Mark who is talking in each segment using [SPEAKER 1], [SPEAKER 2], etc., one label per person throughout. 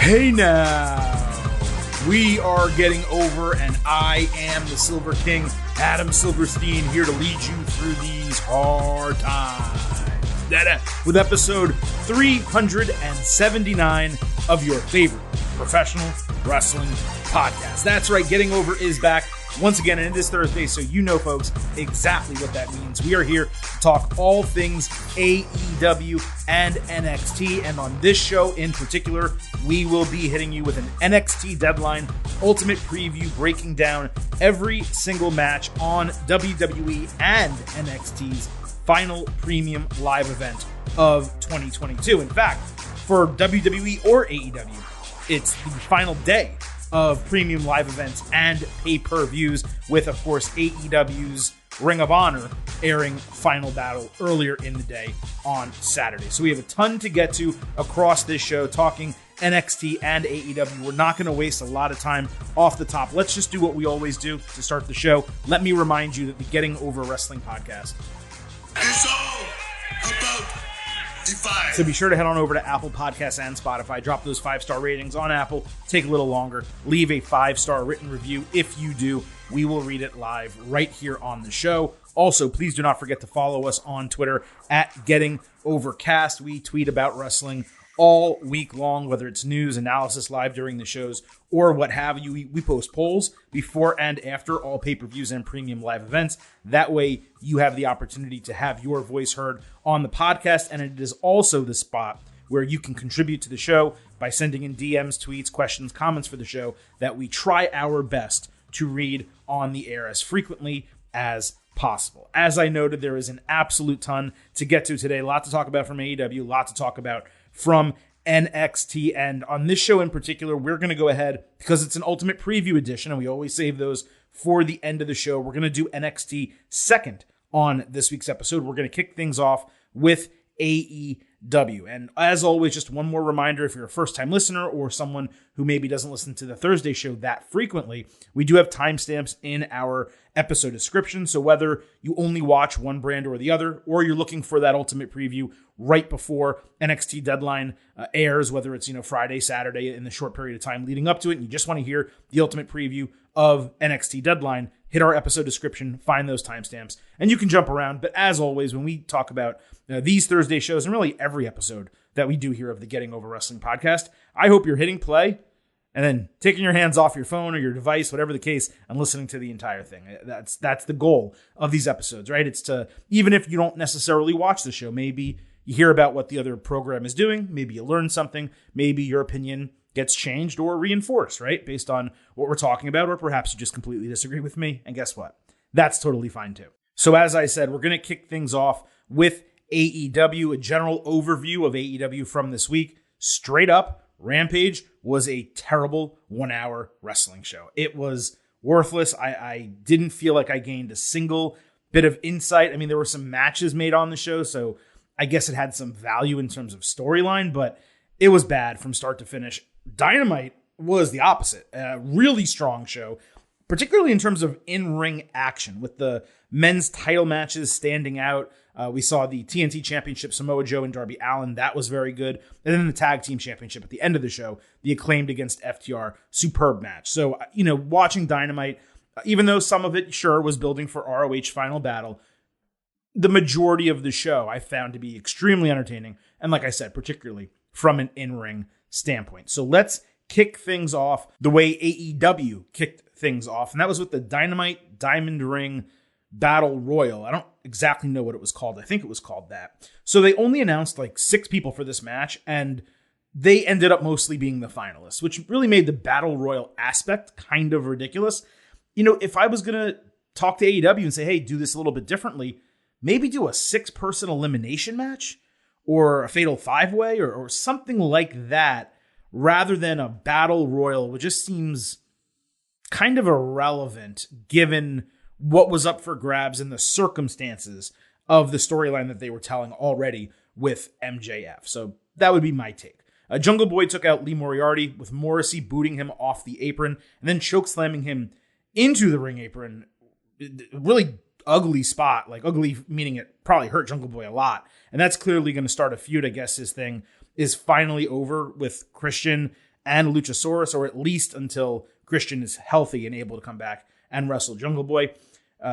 [SPEAKER 1] Hey now, we are getting over, and I am the Silver King, Adam Silverstein, here to lead you through these hard times. With episode 379 of your favorite professional wrestling podcast. That's right, Getting Over is back once again, and it is Thursday, so you know, folks, exactly what that means. We are here to talk all things AEW and NXT, and on this show in particular, we will be hitting you with an NXT Deadline Ultimate Preview, breaking down every single match on WWE and NXT's final premium live event of 2022. In fact, for WWE or AEW, it's the final day of premium live events and pay-per-views, with, of course, AEW's Ring of Honor airing Final Battle earlier in the day on Saturday. So we have a ton to get to across this show, talking NXT and AEW. We're not going to waste a lot of time off the top. Let's just do what we always do to start the show. Let me remind you that the Getting Over Wrestling podcast
[SPEAKER 2] is all about Defy.
[SPEAKER 1] So be sure to head on over to Apple Podcasts and Spotify. Drop those 5-star ratings on Apple. Take a little longer. Leave a 5-star written review. If you do, we will read it live right here on the show. Also, please do not forget to follow us on Twitter at Getting Overcast. We tweet about wrestling all week long, whether it's news, analysis live during the shows, or what have you. We post polls before and after all pay-per-views and premium live events. That way, you have the opportunity to have your voice heard on the podcast, and it is also the spot where you can contribute to the show by sending in DMs, tweets, questions, comments for the show that we try our best to read on the air as frequently as possible. As I noted, there is an absolute ton to get to today. A lot to talk about from AEW, a lot to talk about from NXT. And on this show in particular, we're going to go ahead, because it's an Ultimate Preview edition, and we always save those for the end of the show. We're going to do NXT second on this week's episode. We're going to kick things off with AEW. And as always, just one more reminder, if you're a first-time listener or someone who maybe doesn't listen to the Thursday show that frequently, we do have timestamps in our episode description. So whether you only watch one brand or the other, or you're looking for that Ultimate Preview right before NXT Deadline airs, whether it's Friday, Saturday, in the short period of time leading up to it, and you just want to hear the Ultimate Preview of NXT Deadline, hit our episode description, find those timestamps, and you can jump around. But as always, when we talk about these Thursday shows, and really every episode that we do here of the Getting Over Wrestling podcast, I hope you're hitting play and then taking your hands off your phone or your device, whatever the case, and listening to the entire thing. That's the goal of these episodes, right? It's to, even if you don't necessarily watch the show, maybe you hear about what the other program is doing, maybe you learn something, maybe your opinion gets changed or reinforced, right? Based on what we're talking about, or perhaps you just completely disagree with me. And guess what? That's totally fine too. So as I said, we're going to kick things off with AEW, a general overview of AEW from this week. Straight up, Rampage was a terrible 1-hour wrestling show. It was worthless. I didn't feel like I gained a single bit of insight. I mean, there were some matches made on the show, so I guess it had some value in terms of storyline, but it was bad from start to finish. Dynamite was the opposite. A really strong show, particularly in terms of in-ring action, with the men's title matches standing out. We saw the TNT Championship, Samoa Joe and Darby Allin. That was very good. And then the Tag Team Championship at the end of the show, the Acclaimed against FTR, superb match. So, watching Dynamite, even though some of it, sure, was building for ROH Final Battle, the majority of the show I found to be extremely entertaining. And like I said, particularly from an in-ring standpoint. So let's kick things off the way AEW kicked things off. And that was with the Dynamite Diamond Ring Battle Royal. I don't exactly know what it was called. I think it was called that. So they only announced like 6 people for this match, and they ended up mostly being the finalists, which really made the Battle Royal aspect kind of ridiculous. If I was going to talk to AEW and say, hey, do this a little bit differently, maybe do a 6-person elimination match or a fatal 5-way or something like that, rather than a Battle Royal, which just seems kind of irrelevant given what was up for grabs and the circumstances of the storyline that they were telling already with MJF. So that would be my take. Jungle Boy took out Lee Moriarty, with Morrissey booting him off the apron and then chokeslamming him into the ring apron. Really ugly spot, like ugly meaning it probably hurt Jungle Boy a lot. And that's clearly going to start a feud. I guess his thing is finally over with Christian and Luchasaurus, or at least until Christian is healthy and able to come back and wrestle Jungle Boy.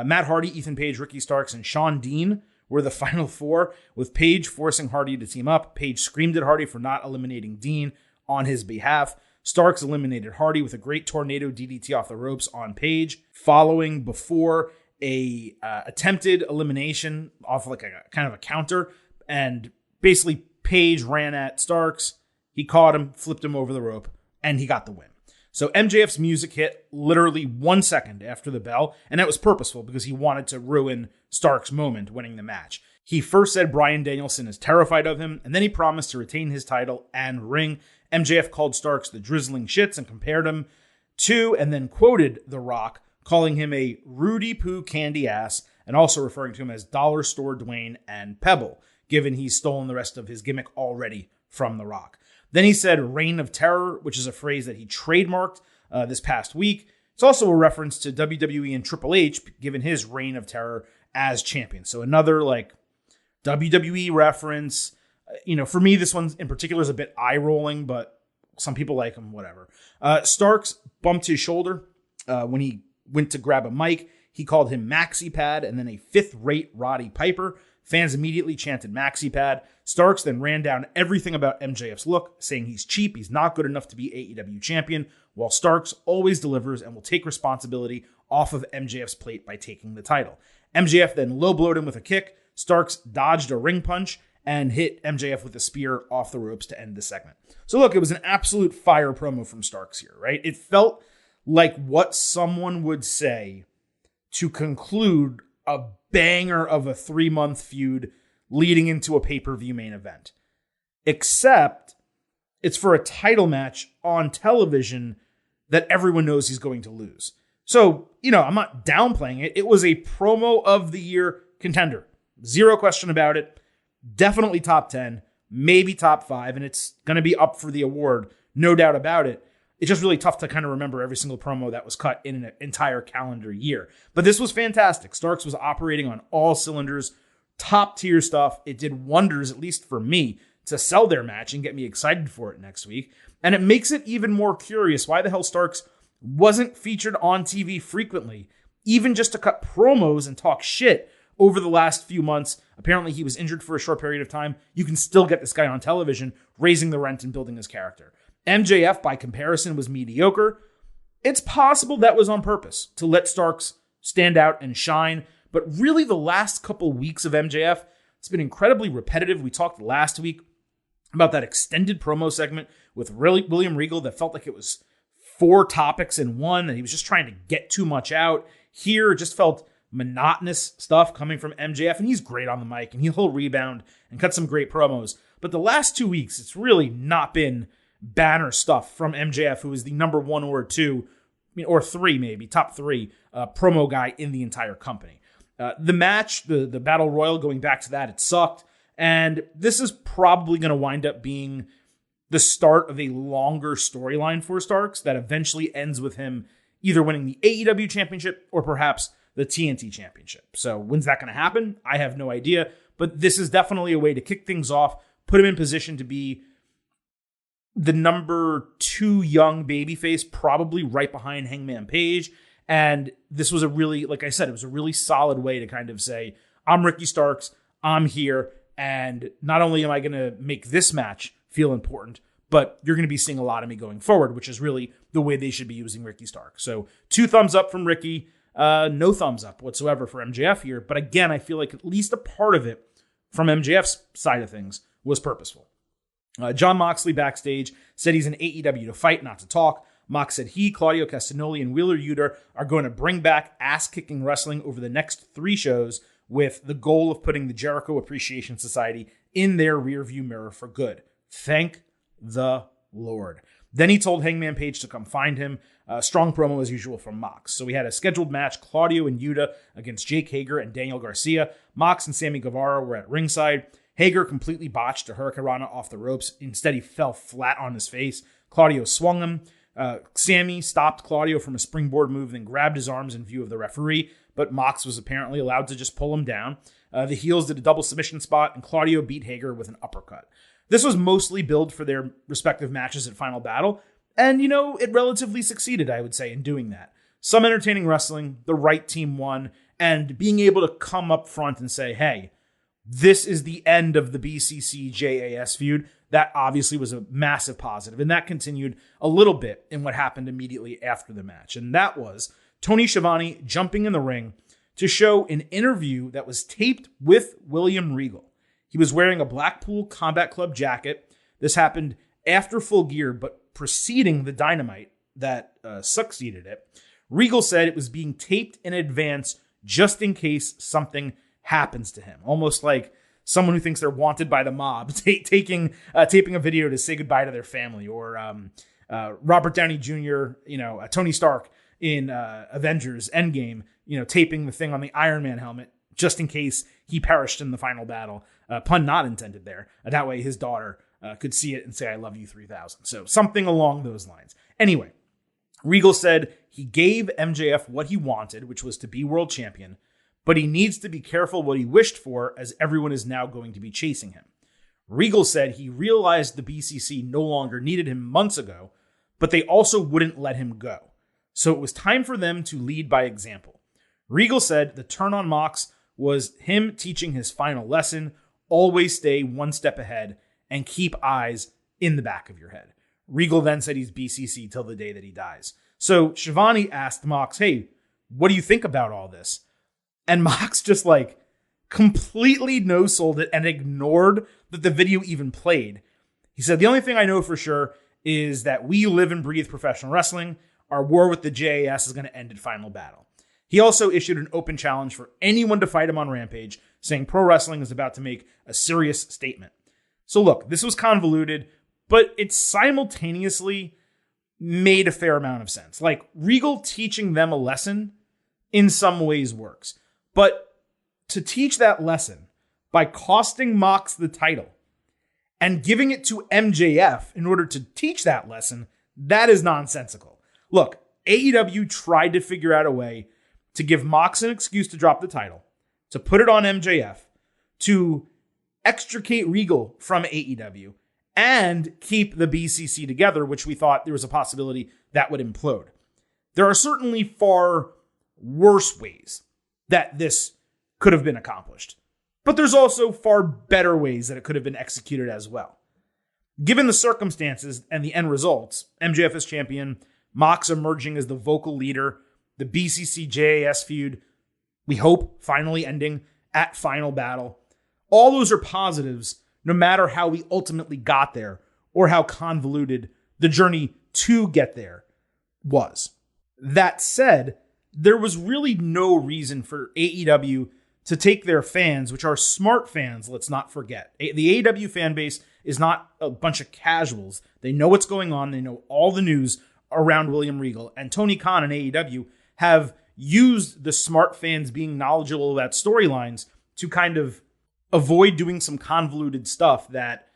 [SPEAKER 1] Matt Hardy, Ethan Page, Ricky Starks, and Sean Dean were the final four, with Page forcing Hardy to team up. Page screamed at Hardy for not eliminating Dean on his behalf. Starks eliminated Hardy with a great tornado DDT off the ropes on Page, following before a attempted elimination off like a kind of a counter, and basically Page ran at Starks. He caught him, flipped him over the rope, and he got the win. So MJF's music hit literally 1 second after the bell, and that was purposeful because he wanted to ruin Starks' moment winning the match. He first said Bryan Danielson is terrified of him, and then he promised to retain his title and ring. MJF called Starks the drizzling shits and compared him to, and then quoted The Rock, calling him a Rudy Poo candy ass, and also referring to him as Dollar Store Dwayne and Pebble, given he's stolen the rest of his gimmick already from The Rock. Then he said Reign of Terror, which is a phrase that he trademarked this past week. It's also a reference to WWE and Triple H, given his Reign of Terror as champion. So another like WWE reference. For me, this one in particular is a bit eye-rolling, but some people like him, whatever. Starks bumped his shoulder when he went to grab a mic. He called him Maxi Pad and then a fifth-rate Roddy Piper. Fans immediately chanted Maxi Pad. Starks then ran down everything about MJF's look, saying he's cheap, he's not good enough to be AEW champion, while Starks always delivers and will take responsibility off of MJF's plate by taking the title. MJF then low-blowed him with a kick. Starks dodged a ring punch and hit MJF with a spear off the ropes to end the segment. So look, it was an absolute fire promo from Starks here, right? It felt like what someone would say to conclude a banger of a 3-month feud leading into a pay-per-view main event. Except it's for a title match on television that everyone knows he's going to lose. So, I'm not downplaying it. It was a promo of the year contender. Zero question about it. Definitely top 10, maybe top 5, and it's going to be up for the award, no doubt about it. It's just really tough to kind of remember every single promo that was cut in an entire calendar year. But this was fantastic. Starks was operating on all cylinders, top tier stuff. It did wonders, at least for me, to sell their match and get me excited for it next week. And it makes it even more curious why the hell Starks wasn't featured on TV frequently, even just to cut promos and talk shit over the last few months. Apparently he was injured for a short period of time. You can still get this guy on television, raising the rent and building his character. MJF, by comparison, was mediocre. It's possible that was on purpose, to let Starks stand out and shine. But really, the last couple weeks of MJF, it's been incredibly repetitive. We talked last week about that extended promo segment with William Regal that felt like it was 4 topics in one, and he was just trying to get too much out. Here, it just felt monotonous stuff coming from MJF, and he's great on the mic, and he'll rebound and cut some great promos. But the last 2 weeks, it's really not been banner stuff from MJF, who is the number 1 or 2, or 3 maybe, top 3 promo guy in the entire company. The match, the Battle Royal, going back to that, it sucked. And this is probably going to wind up being the start of a longer storyline for Starks that eventually ends with him either winning the AEW championship or perhaps the TNT championship. So when's that going to happen? I have no idea. But this is definitely a way to kick things off, put him in position to be the number 2 young babyface, probably right behind Hangman Page. And this was a really, like I said, it was a really solid way to kind of say, I'm Ricky Starks, I'm here, and not only am I going to make this match feel important, but you're going to be seeing a lot of me going forward, which is really the way they should be using Ricky Starks. So 2 thumbs up from Ricky, no thumbs up whatsoever for MJF here. But again, I feel like at least a part of it from MJF's side of things was purposeful. John Moxley backstage said he's in AEW to fight, not to talk. Mox said he, Claudio Castagnoli, and Wheeler Yuta are going to bring back ass-kicking wrestling over the next 3 shows with the goal of putting the Jericho Appreciation Society in their rearview mirror for good. Thank the Lord. Then he told Hangman Page to come find him. Strong promo as usual from Mox. So we had a scheduled match, Claudio and Yuta against Jake Hager and Daniel Garcia. Mox and Sammy Guevara were at ringside. Hager completely botched a Hurricanrana off the ropes. Instead, he fell flat on his face. Claudio swung him. Sammy stopped Claudio from a springboard move, then grabbed his arms in view of the referee, but Mox was apparently allowed to just pull him down. The heels did a double submission spot, and Claudio beat Hager with an uppercut. This was mostly billed for their respective matches at Final Battle, And, it relatively succeeded, I would say, in doing that. Some entertaining wrestling, the right team won, and being able to come up front and say, hey, this is the end of the BCC JAS feud. That obviously was a massive positive, and that continued a little bit in what happened immediately after the match. And that was Tony Schiavone jumping in the ring to show an interview that was taped with William Regal. He was wearing a Blackpool Combat Club jacket. This happened after Full Gear, but preceding the Dynamite that succeeded it. Regal said it was being taped in advance just in case something happens to him. Almost like someone who thinks they're wanted by the mob, taping a video to say goodbye to their family. Or Robert Downey Jr., Tony Stark in Avengers Endgame, taping the thing on the Iron Man helmet just in case he perished in the final battle. Pun not intended there. That way his daughter could see it and say, I love you 3000. So something along those lines. Anyway, Regal said he gave MJF what he wanted, which was to be world champion, but he needs to be careful what he wished for, as everyone is now going to be chasing him. Regal said he realized the BCC no longer needed him months ago, but they also wouldn't let him go. So it was time for them to lead by example. Regal said the turn on Mox was him teaching his final lesson: always stay one step ahead and keep eyes in the back of your head. Regal then said he's BCC till the day that he dies. So Schiavone asked Mox, hey, what do you think about all this? And Mox just completely no-sold it and ignored that the video even played. He said, the only thing I know for sure is that we live and breathe professional wrestling. Our war with the JAS is going to end at Final Battle. He also issued an open challenge for anyone to fight him on Rampage, saying pro wrestling is about to make a serious statement. So look, this was convoluted, but it simultaneously made a fair amount of sense. Regal teaching them a lesson in some ways works. But to teach that lesson by costing Mox the title and giving it to MJF in order to teach that lesson, that is nonsensical. Look, AEW tried to figure out a way to give Mox an excuse to drop the title, to put it on MJF, to extricate Regal from AEW, and keep the BCC together, which we thought there was a possibility that would implode. There are certainly far worse ways that this could have been accomplished, but there's also far better ways that it could have been executed as well. Given the circumstances and the end results, MJF as champion, Mox emerging as the vocal leader, the BCC JAS feud, we hope finally ending at Final Battle. All those are positives, no matter how we ultimately got there or how convoluted the journey to get there was. That said, there was really no reason for AEW to take their fans, which are smart fans, let's not forget. The AEW fan base is not a bunch of casuals. They know what's going on. They know all the news around William Regal. And Tony Khan and AEW have used the smart fans being knowledgeable about storylines to kind of avoid doing some convoluted stuff that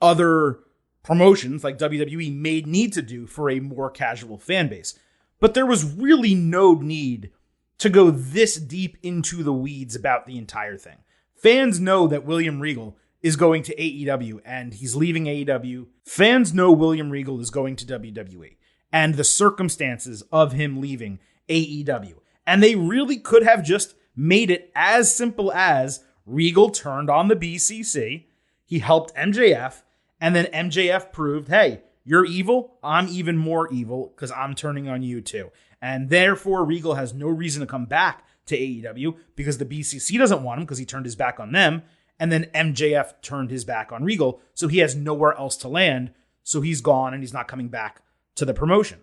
[SPEAKER 1] other promotions like WWE may need to do for a more casual fan base. But there was really no need to go this deep into the weeds about the entire thing. Fans know that William Regal is going to AEW and he's leaving AEW. Fans know William Regal is going to WWE and the circumstances of him leaving AEW. And they really could have just made it as simple as Regal turned on the BCC, he helped MJF, and then MJF proved, hey, you're evil, I'm even more evil because I'm turning on you too. And therefore, Regal has no reason to come back to AEW because the BCC doesn't want him because he turned his back on them. And then MJF turned his back on Regal, so he has nowhere else to land. So he's gone and he's not coming back to the promotion.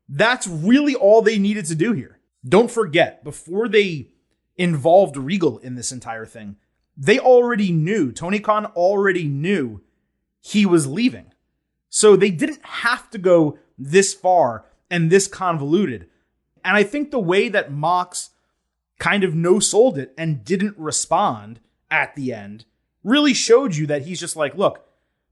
[SPEAKER 1] That's really all they needed to do here. Don't forget, before they involved Regal in this entire thing, they already knew, Tony Khan already knew he was leaving. So they didn't have to go this far and this convoluted. And I think the way that Mox kind of no-sold it and didn't respond at the end really showed you that he's just like, look,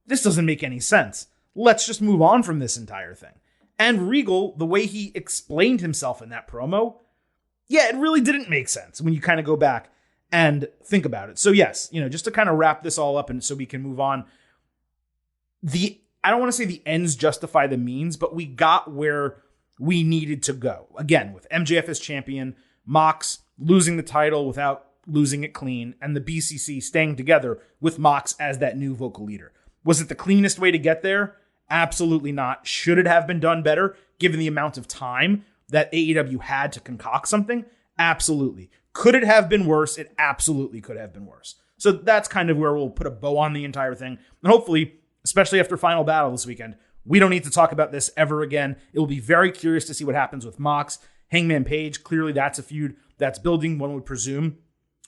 [SPEAKER 1] this doesn't make any sense. Let's just move on from this entire thing. And Regal, the way he explained himself in that promo, yeah, it really didn't make sense when you kind of go back and think about it. So yes, just to kind of wrap this all up and so we can move on, the I don't want to say the ends justify the means, but we got where we needed to go. Again, with MJF as champion, Mox losing the title without losing it clean, and the BCC staying together with Mox as that new vocal leader. Was it the cleanest way to get there? Absolutely not. Should it have been done better, given the amount of time that AEW had to concoct something? Absolutely. Could it have been worse? It absolutely could have been worse. So that's kind of where we'll put a bow on the entire thing. And hopefully, especially after Final Battle this weekend, we don't need to talk about this ever again. It will be very curious to see what happens with Mox. Hangman Page, clearly that's a feud that's building, one would presume,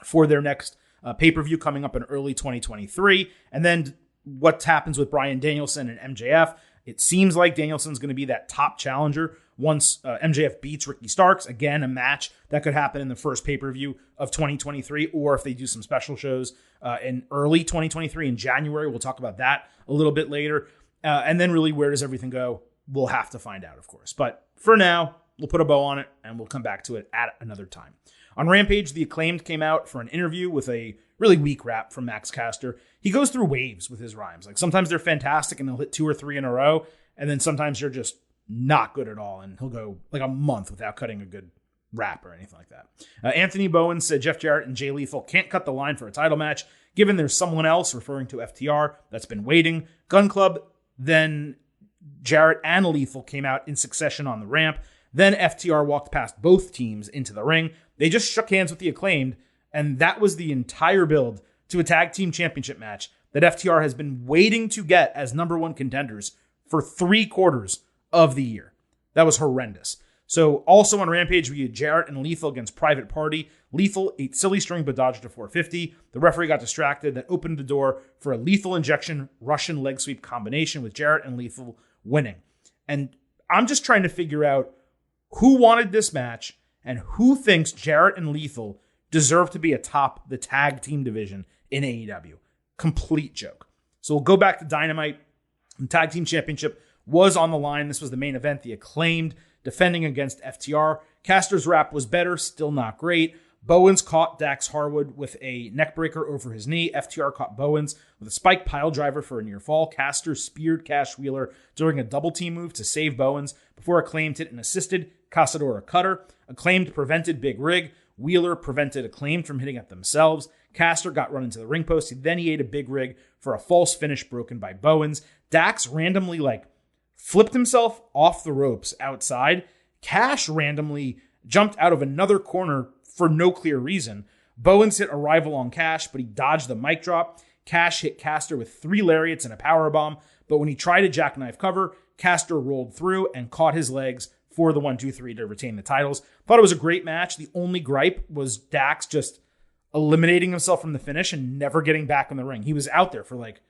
[SPEAKER 1] for their next pay-per-view coming up in early 2023. And then what happens with Bryan Danielson and MJF. It seems like Danielson's going to be that top challenger once MJF beats Ricky Starks. Again, a match that could happen in the first pay-per-view of 2023, or if they do some special shows in early 2023 in January. We'll talk about that a little bit later. And then really, where does everything go? We'll have to find out, of course. But for now, we'll put a bow on it, and we'll come back to it at another time. On Rampage, The Acclaimed came out for an interview with a really weak rap from Max Caster. He goes through waves with his rhymes. Like sometimes they're fantastic and he'll hit 2 or 3 in a row, and then sometimes they're just not good at all, and he'll go like a month without cutting a good rap or anything like that. Anthony Bowen said Jeff Jarrett and Jay Lethal can't cut the line for a title match, given there's someone else, referring to FTR, that's been waiting. Gun Club, then Jarrett and Lethal came out in succession on the ramp. Then FTR walked past both teams into the ring. They just shook hands with The Acclaimed, and that was the entire build to a tag team championship match that FTR has been waiting to get as number one contenders for 3/4 of the year. That was horrendous. So also on Rampage, we had Jarrett and Lethal against Private Party. Lethal ate silly string but dodged a 450. The referee got distracted. That opened the door for a lethal injection Russian leg sweep combination with Jarrett and Lethal winning. And I'm just trying to figure out who wanted this match and who thinks Jarrett and Lethal deserve to be atop the tag team division in AEW. Complete joke. So we'll go back to Dynamite. The tag team championship was on the line. This was the main event. The Acclaimed defending against FTR. Caster's rap was better, still not great. Bowens caught Dax Harwood with a neckbreaker over his knee. FTR caught Bowens with a spike pile driver for a near fall. Caster speared Cash Wheeler during a double team move to save Bowens before Acclaimed hit an assisted Casadora cutter. Acclaimed prevented Big Rig. Wheeler prevented Acclaimed from hitting it themselves. Caster got run into the ring post. Then he ate a Big Rig for a false finish broken by Bowens. Dax randomly flipped himself off the ropes outside. Cash randomly jumped out of another corner for no clear reason. Bowens hit a rival on Cash, but he dodged the mic drop. Cash hit Caster with 3 lariats and a powerbomb, but when he tried a jackknife cover, Caster rolled through and caught his legs for the 1-2-3 to retain the titles. Thought it was a great match. The only gripe was Dax just eliminating himself from the finish and never getting back in the ring. He was out there for like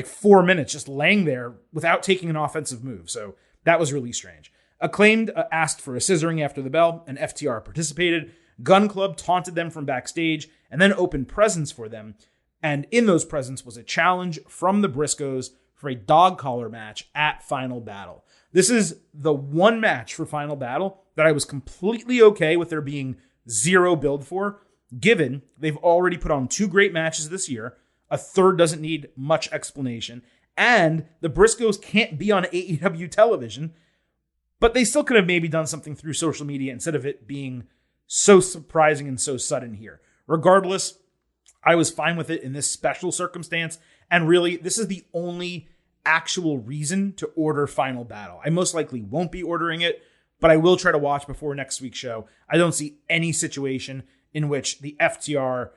[SPEAKER 1] 4 minutes, just laying there without taking an offensive move. So that was really strange. Acclaimed asked for a scissoring after the bell, and FTR participated. Gun Club taunted them from backstage and then opened presents for them. And in those presents was a challenge from the Briscoes for a dog collar match at Final Battle. This is the one match for Final Battle that I was completely okay with there being 0 build for, given they've already put on 2 great matches this year. A third doesn't need much explanation. And the Briscoes can't be on AEW television, but they still could have maybe done something through social media instead of it being so surprising and so sudden here. Regardless, I was fine with it in this special circumstance. And really, this is the only actual reason to order Final Battle. I most likely won't be ordering it, but I will try to watch before next week's show. I don't see any situation in which the FTR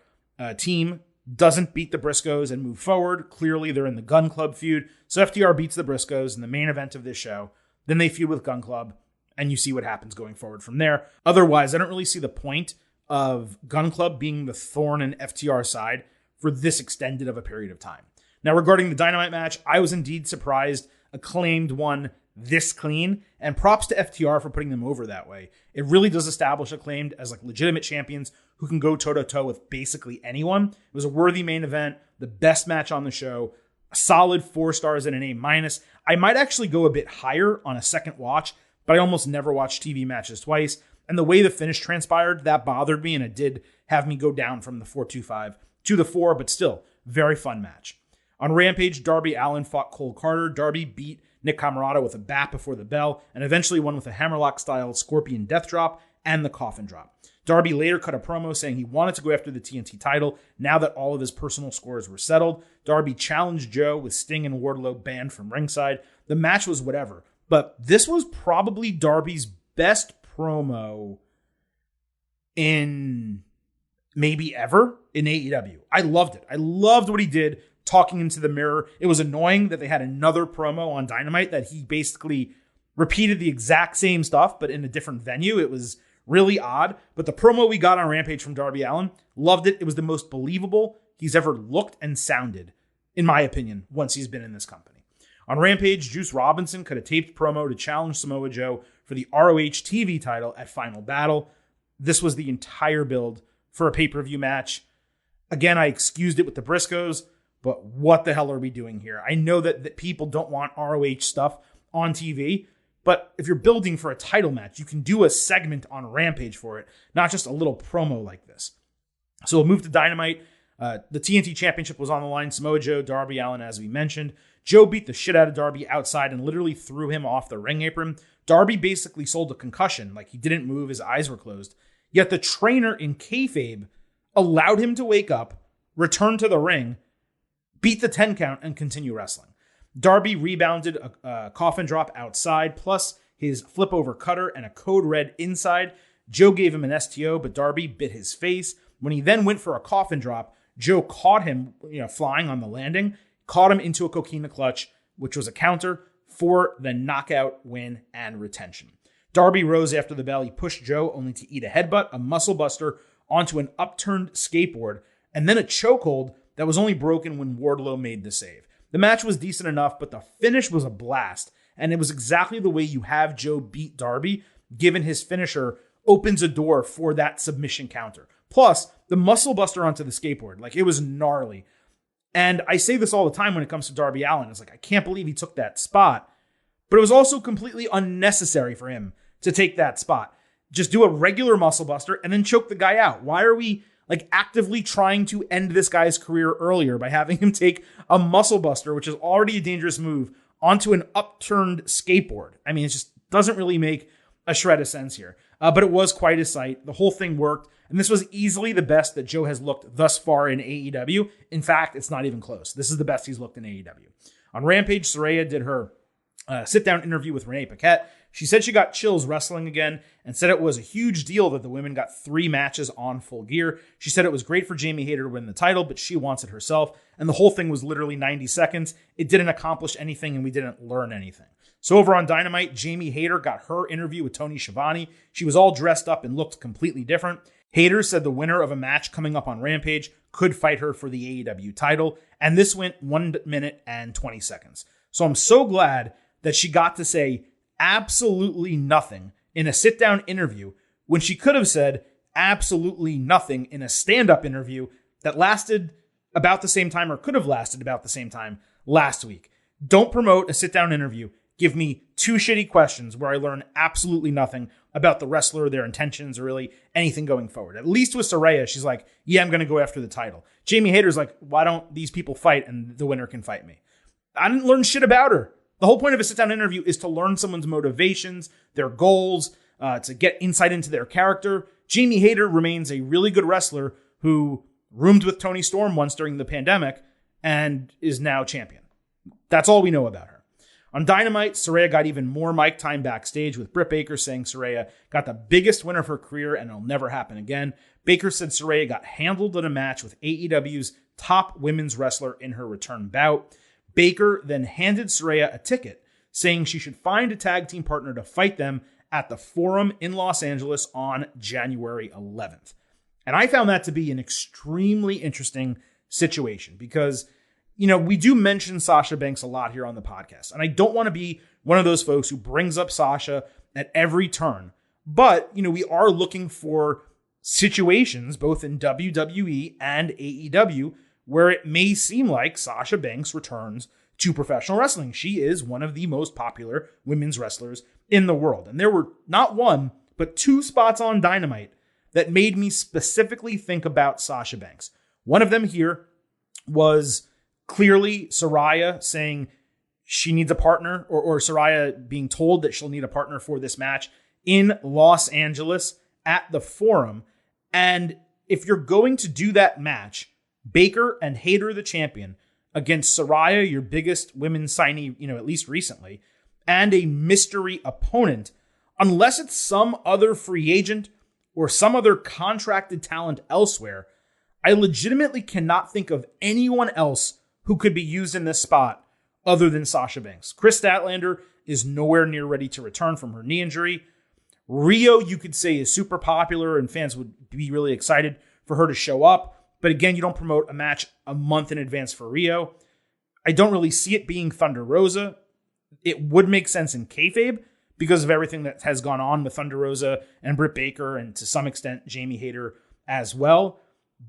[SPEAKER 1] team doesn't beat the Briscoes and move forward. Clearly, they're in the Gun Club feud. So FTR beats the Briscoes in the main event of this show. Then they feud with Gun Club, and you see what happens going forward from there. Otherwise, I don't really see the point of Gun Club being the thorn in FTR side for this extended of a period of time. Now, regarding the Dynamite match, I was indeed surprised Acclaimed won this clean, and props to FTR for putting them over that way. It really does establish Acclaimed as legitimate champions who can go toe-to-toe with basically anyone. It was a worthy main event, the best match on the show, a solid 4 stars and an A-. I might actually go a bit higher on a second watch, but I almost never watch TV matches twice. And the way the finish transpired, that bothered me, and it did have me go down from the 4.25 to the 4, but still, very fun match. On Rampage, Darby Allin fought Cole Carter. Darby beat Nick Camarata with a bat before the bell and eventually won with a hammerlock-style Scorpion Death Drop and the Coffin Drop. Darby later cut a promo saying he wanted to go after the TNT title now that all of his personal scores were settled. Darby challenged Joe with Sting and Wardlow banned from ringside. The match was whatever, but this was probably Darby's best promo in maybe ever in AEW. I loved it. I loved what he did talking into the mirror. It was annoying that they had another promo on Dynamite that he basically repeated the exact same stuff, but in a different venue. It was really odd. But the promo we got on Rampage from Darby Allin, loved it. It was the most believable he's ever looked and sounded, in my opinion, once he's been in this company. On Rampage, Juice Robinson cut a taped promo to challenge Samoa Joe for the ROH TV title at Final Battle. This was the entire build for a pay-per-view match. Again, I excused it with the Briscoes, but what the hell are we doing here? I know that people don't want ROH stuff on TV, but if you're building for a title match, you can do a segment on Rampage for it, not just a little promo like this. So we'll move to Dynamite. The TNT Championship was on the line. Samoa Joe, Darby Allin, as we mentioned. Joe beat the shit out of Darby outside and literally threw him off the ring apron. Darby basically sold a concussion, like he didn't move, his eyes were closed. Yet the trainer in kayfabe allowed him to wake up, return to the ring, beat the 10 count, and continue wrestling. Darby rebounded a coffin drop outside, plus his flip over cutter and a code red inside. Joe gave him an STO, but Darby bit his face. When he then went for a coffin drop, Joe caught him, flying on the landing, caught him into a coquina clutch, which was a counter for the knockout win and retention. Darby rose after the bell. He pushed Joe only to eat a headbutt, a muscle buster onto an upturned skateboard, and then a chokehold that was only broken when Wardlow made the save. The match was decent enough, but the finish was a blast, and it was exactly the way you have Joe beat Darby, given his finisher opens a door for that submission counter. Plus, the muscle buster onto the skateboard, it was gnarly. And I say this all the time when it comes to Darby Allin. It's I can't believe he took that spot, but it was also completely unnecessary for him to take that spot. Just do a regular muscle buster and then choke the guy out. Why are we actively trying to end this guy's career earlier by having him take a muscle buster, which is already a dangerous move, onto an upturned skateboard? I mean, it just doesn't really make a shred of sense here. But it was quite a sight. The whole thing worked. And this was easily the best that Joe has looked thus far in AEW. In fact, it's not even close. This is the best he's looked in AEW. On Rampage, Saraya did her sit-down interview with Renee Paquette. She said she got chills wrestling again and said it was a huge deal that the women got 3 matches on Full Gear. She said it was great for Jamie Hayter to win the title, but she wants it herself. And the whole thing was literally 90 seconds. It didn't accomplish anything and we didn't learn anything. So over on Dynamite, Jamie Hayter got her interview with Tony Schiavone. She was all dressed up and looked completely different. Hayter said the winner of a match coming up on Rampage could fight her for the AEW title. And this went 1 minute and 20 seconds. So I'm so glad that she got to say absolutely nothing in a sit-down interview when she could have said absolutely nothing in a stand-up interview that lasted about the same time or could have lasted about the same time last week. Don't promote a sit-down interview. Give me 2 shitty questions where I learn absolutely nothing about the wrestler, their intentions, or really anything going forward. At least with Saraya, she's like, yeah, I'm going to go after the title. Jamie Hayter's like, why don't these people fight and the winner can fight me? I didn't learn shit about her. The whole point of a sit-down interview is to learn someone's motivations, their goals, to get insight into their character. Jamie Hayter remains a really good wrestler who roomed with Tony Storm once during the pandemic and is now champion. That's all we know about her. On Dynamite, Saraya got even more mic time backstage with Britt Baker saying Saraya got the biggest win of her career and it'll never happen again. Baker said Saraya got handled in a match with AEW's top women's wrestler in her return bout. Baker then handed Saraya a ticket, saying she should find a tag team partner to fight them at the Forum in Los Angeles on January 11th. And I found that to be an extremely interesting situation because, we do mention Sasha Banks a lot here on the podcast. And I don't want to be one of those folks who brings up Sasha at every turn. But, we are looking for situations, both in WWE and AEW, where it may seem like Sasha Banks returns to professional wrestling. She is one of the most popular women's wrestlers in the world. And there were not 1, but 2 spots on Dynamite that made me specifically think about Sasha Banks. One of them here was Clearly, Saraya saying she needs a partner, or Saraya being told that she'll need a partner for this match in Los Angeles at the Forum. And if you're going to do that match, Baker and Hayter, the champion, against Saraya, your biggest women's signee, at least recently, and a mystery opponent, unless it's some other free agent or some other contracted talent elsewhere, I legitimately cannot think of anyone else who could be used in this spot other than Sasha Banks. Kris Statlander is nowhere near ready to return from her knee injury. Rio, you could say, is super popular and fans would be really excited for her to show up. But again, you don't promote a match a month in advance for Rio. I don't really see it being Thunder Rosa. It would make sense in kayfabe because of everything that has gone on with Thunder Rosa and Britt Baker and to some extent Jamie Hayter as well.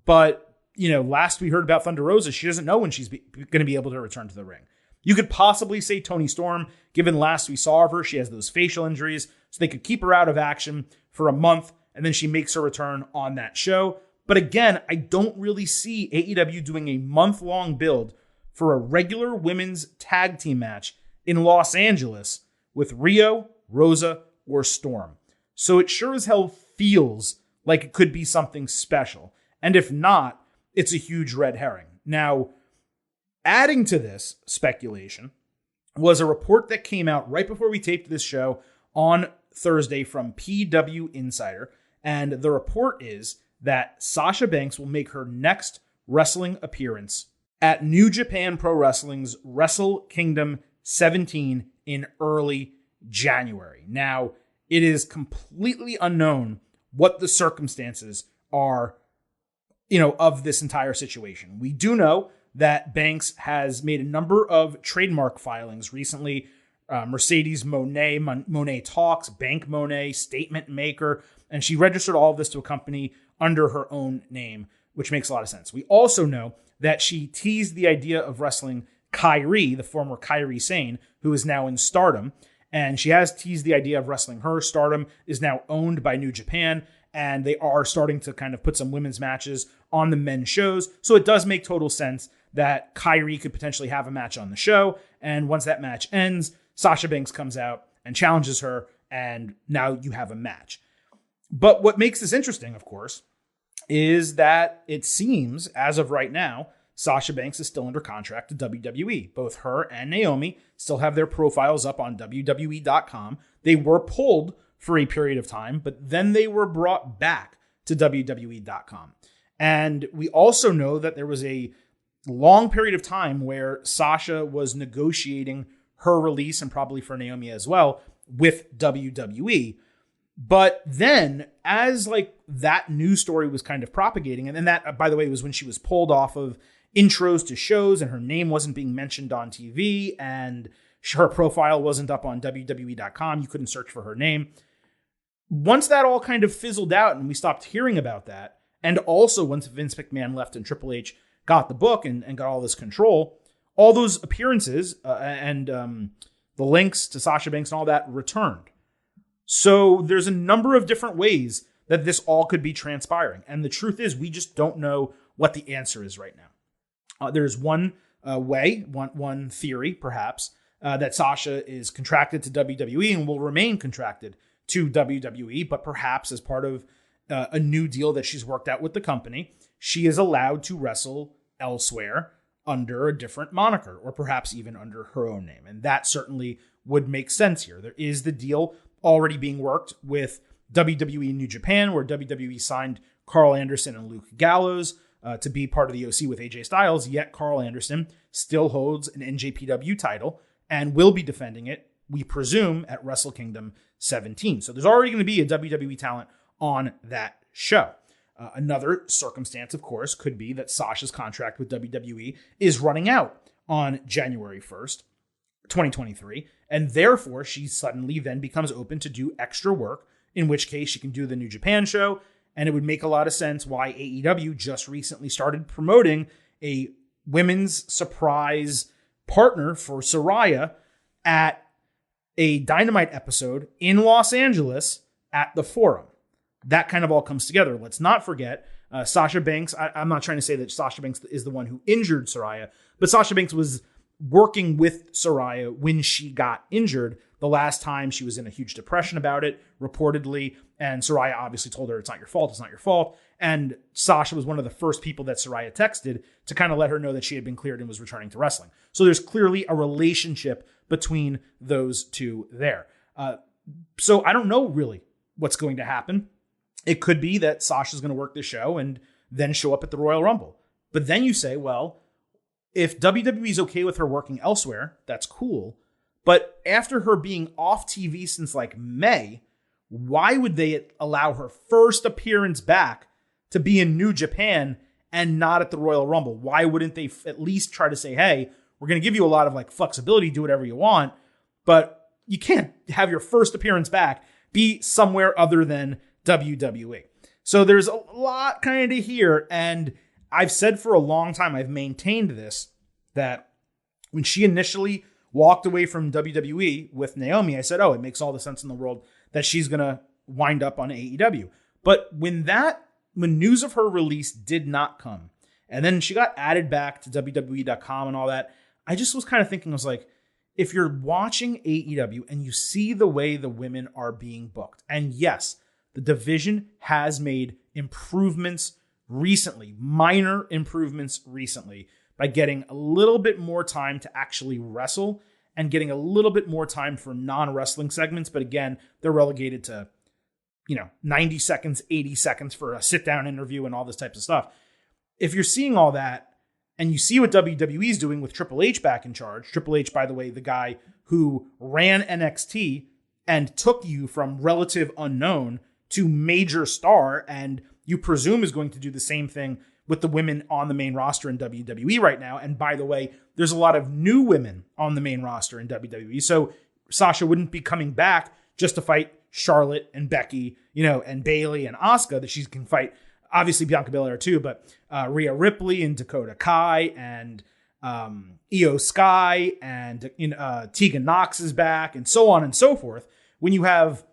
[SPEAKER 1] But, last we heard about Thunder Rosa, she doesn't know when she's going to be able to return to the ring. You could possibly say Toni Storm, given last we saw of her, she has those facial injuries, so they could keep her out of action for a month, and then she makes her return on that show. But again, I don't really see AEW doing a month-long build for a regular women's tag team match in Los Angeles with Rio, Rosa, or Storm. So it sure as hell feels like it could be something special. And if not, it's a huge red herring. Now, adding to this speculation was a report that came out right before we taped this show on Thursday from PW Insider. And the report is that Sasha Banks will make her next wrestling appearance at New Japan Pro Wrestling's Wrestle Kingdom 17 in early January. Now, it is completely unknown what the circumstances are, of this entire situation. We do know that Banks has made a number of trademark filings recently. Mercedes Monet Talks, Bank Monet, Statement Maker, and she registered all of this to a company under her own name, which makes a lot of sense. We also know that she teased the idea of wrestling Kairi, the former Kairi Sane, who is now in Stardom, and she has teased the idea of wrestling her. Stardom is now owned by New Japan, and they are starting to kind of put some women's matches on the men's shows, so it does make total sense that Kairi could potentially have a match on the show, and once that match ends, Sasha Banks comes out and challenges her, and now you have a match. But what makes this interesting, of course, is that it seems, as of right now, Sasha Banks is still under contract to WWE. Both her and Naomi still have their profiles up on WWE.com. They were pulled for a period of time, but then they were brought back to WWE.com. And we also know that there was a long period of time where Sasha was negotiating her release, and probably for Naomi as well, with WWE. But then, as that news story was kind of propagating, and then that, by the way, was when she was pulled off of intros to shows and her name wasn't being mentioned on TV and her profile wasn't up on WWE.com. You couldn't search for her name. Once that all kind of fizzled out and we stopped hearing about that, and also once Vince McMahon left and Triple H got the book and got all this control, all those appearances and the links to Sasha Banks and all that returned. So there's a number of different ways that this all could be transpiring. And the truth is, we just don't know what the answer is right now. There's one one theory, perhaps, that Sasha is contracted to WWE and will remain contracted to WWE, but perhaps as part of a new deal that she's worked out with the company, she is allowed to wrestle elsewhere under a different moniker, or perhaps even under her own name. And that certainly would make sense here. There is the deal already being worked with WWE New Japan, where WWE signed Carl Anderson and Luke Gallows to be part of the OC with AJ Styles, yet Carl Anderson still holds an NJPW title and will be defending it, we presume, at Wrestle Kingdom 17. So there's already going to be a WWE talent on that show. Another circumstance, of course, could be that Sasha's contract with WWE is running out on January 1st, 2023, and therefore she suddenly then becomes open to do extra work, in which case she can do the New Japan show, and it would make a lot of sense why AEW just recently started promoting a women's surprise partner for Saraya at a Dynamite episode in Los Angeles at the Forum. That kind of all comes together. Let's not forget Sasha Banks, I'm not trying to say that Sasha Banks is the one who injured Saraya, but Sasha Banks was working with Saraya when she got injured the last time. She was in a huge depression about it, reportedly, and Saraya obviously told her, it's not your fault, it's not your fault. And Sasha was one of the first people that Saraya texted to kind of let her know that she had been cleared and was returning to wrestling. So there's clearly a relationship between those two there. So I don't know really what's going to happen. It could be that Sasha's going to work the show and then show up at the Royal Rumble. But then you say, well, if WWE's okay with her working elsewhere, that's cool. But after her being off TV since like May, why would they allow her first appearance back to be in New Japan and not at the Royal Rumble? Why wouldn't they at least try to say, hey, we're going to give you a lot of like flexibility, do whatever you want, but you can't have your first appearance back be somewhere other than WWE. So there's a lot kind of here. And I've said for a long time, I've maintained this, that when she initially walked away from WWE with Naomi, I said, oh, it makes all the sense in the world that she's going to wind up on AEW. But when news of her release did not come, and then she got added back to WWE.com and all that, I just was kind of thinking, I was like, if you're watching AEW and you see the way the women are being booked, and yes, the division has made improvements recently, minor improvements recently, by getting a little bit more time to actually wrestle and getting a little bit more time for non-wrestling segments. But again, they're relegated to, 90 seconds, 80 seconds for a sit-down interview and all this types of stuff. If you're seeing all that and you see what WWE is doing with Triple H back in charge, Triple H, by the way, the guy who ran NXT and took you from relative unknown to major star, and you presume is going to do the same thing with the women on the main roster in WWE right now. And by the way, there's a lot of new women on the main roster in WWE. So Sasha wouldn't be coming back just to fight Charlotte and Becky, and Bayley and Asuka, that she can fight. Obviously Bianca Belair too, but Rhea Ripley and Dakota Kai and Io Sky and Tegan Nox is back, and so on and so forth. When you have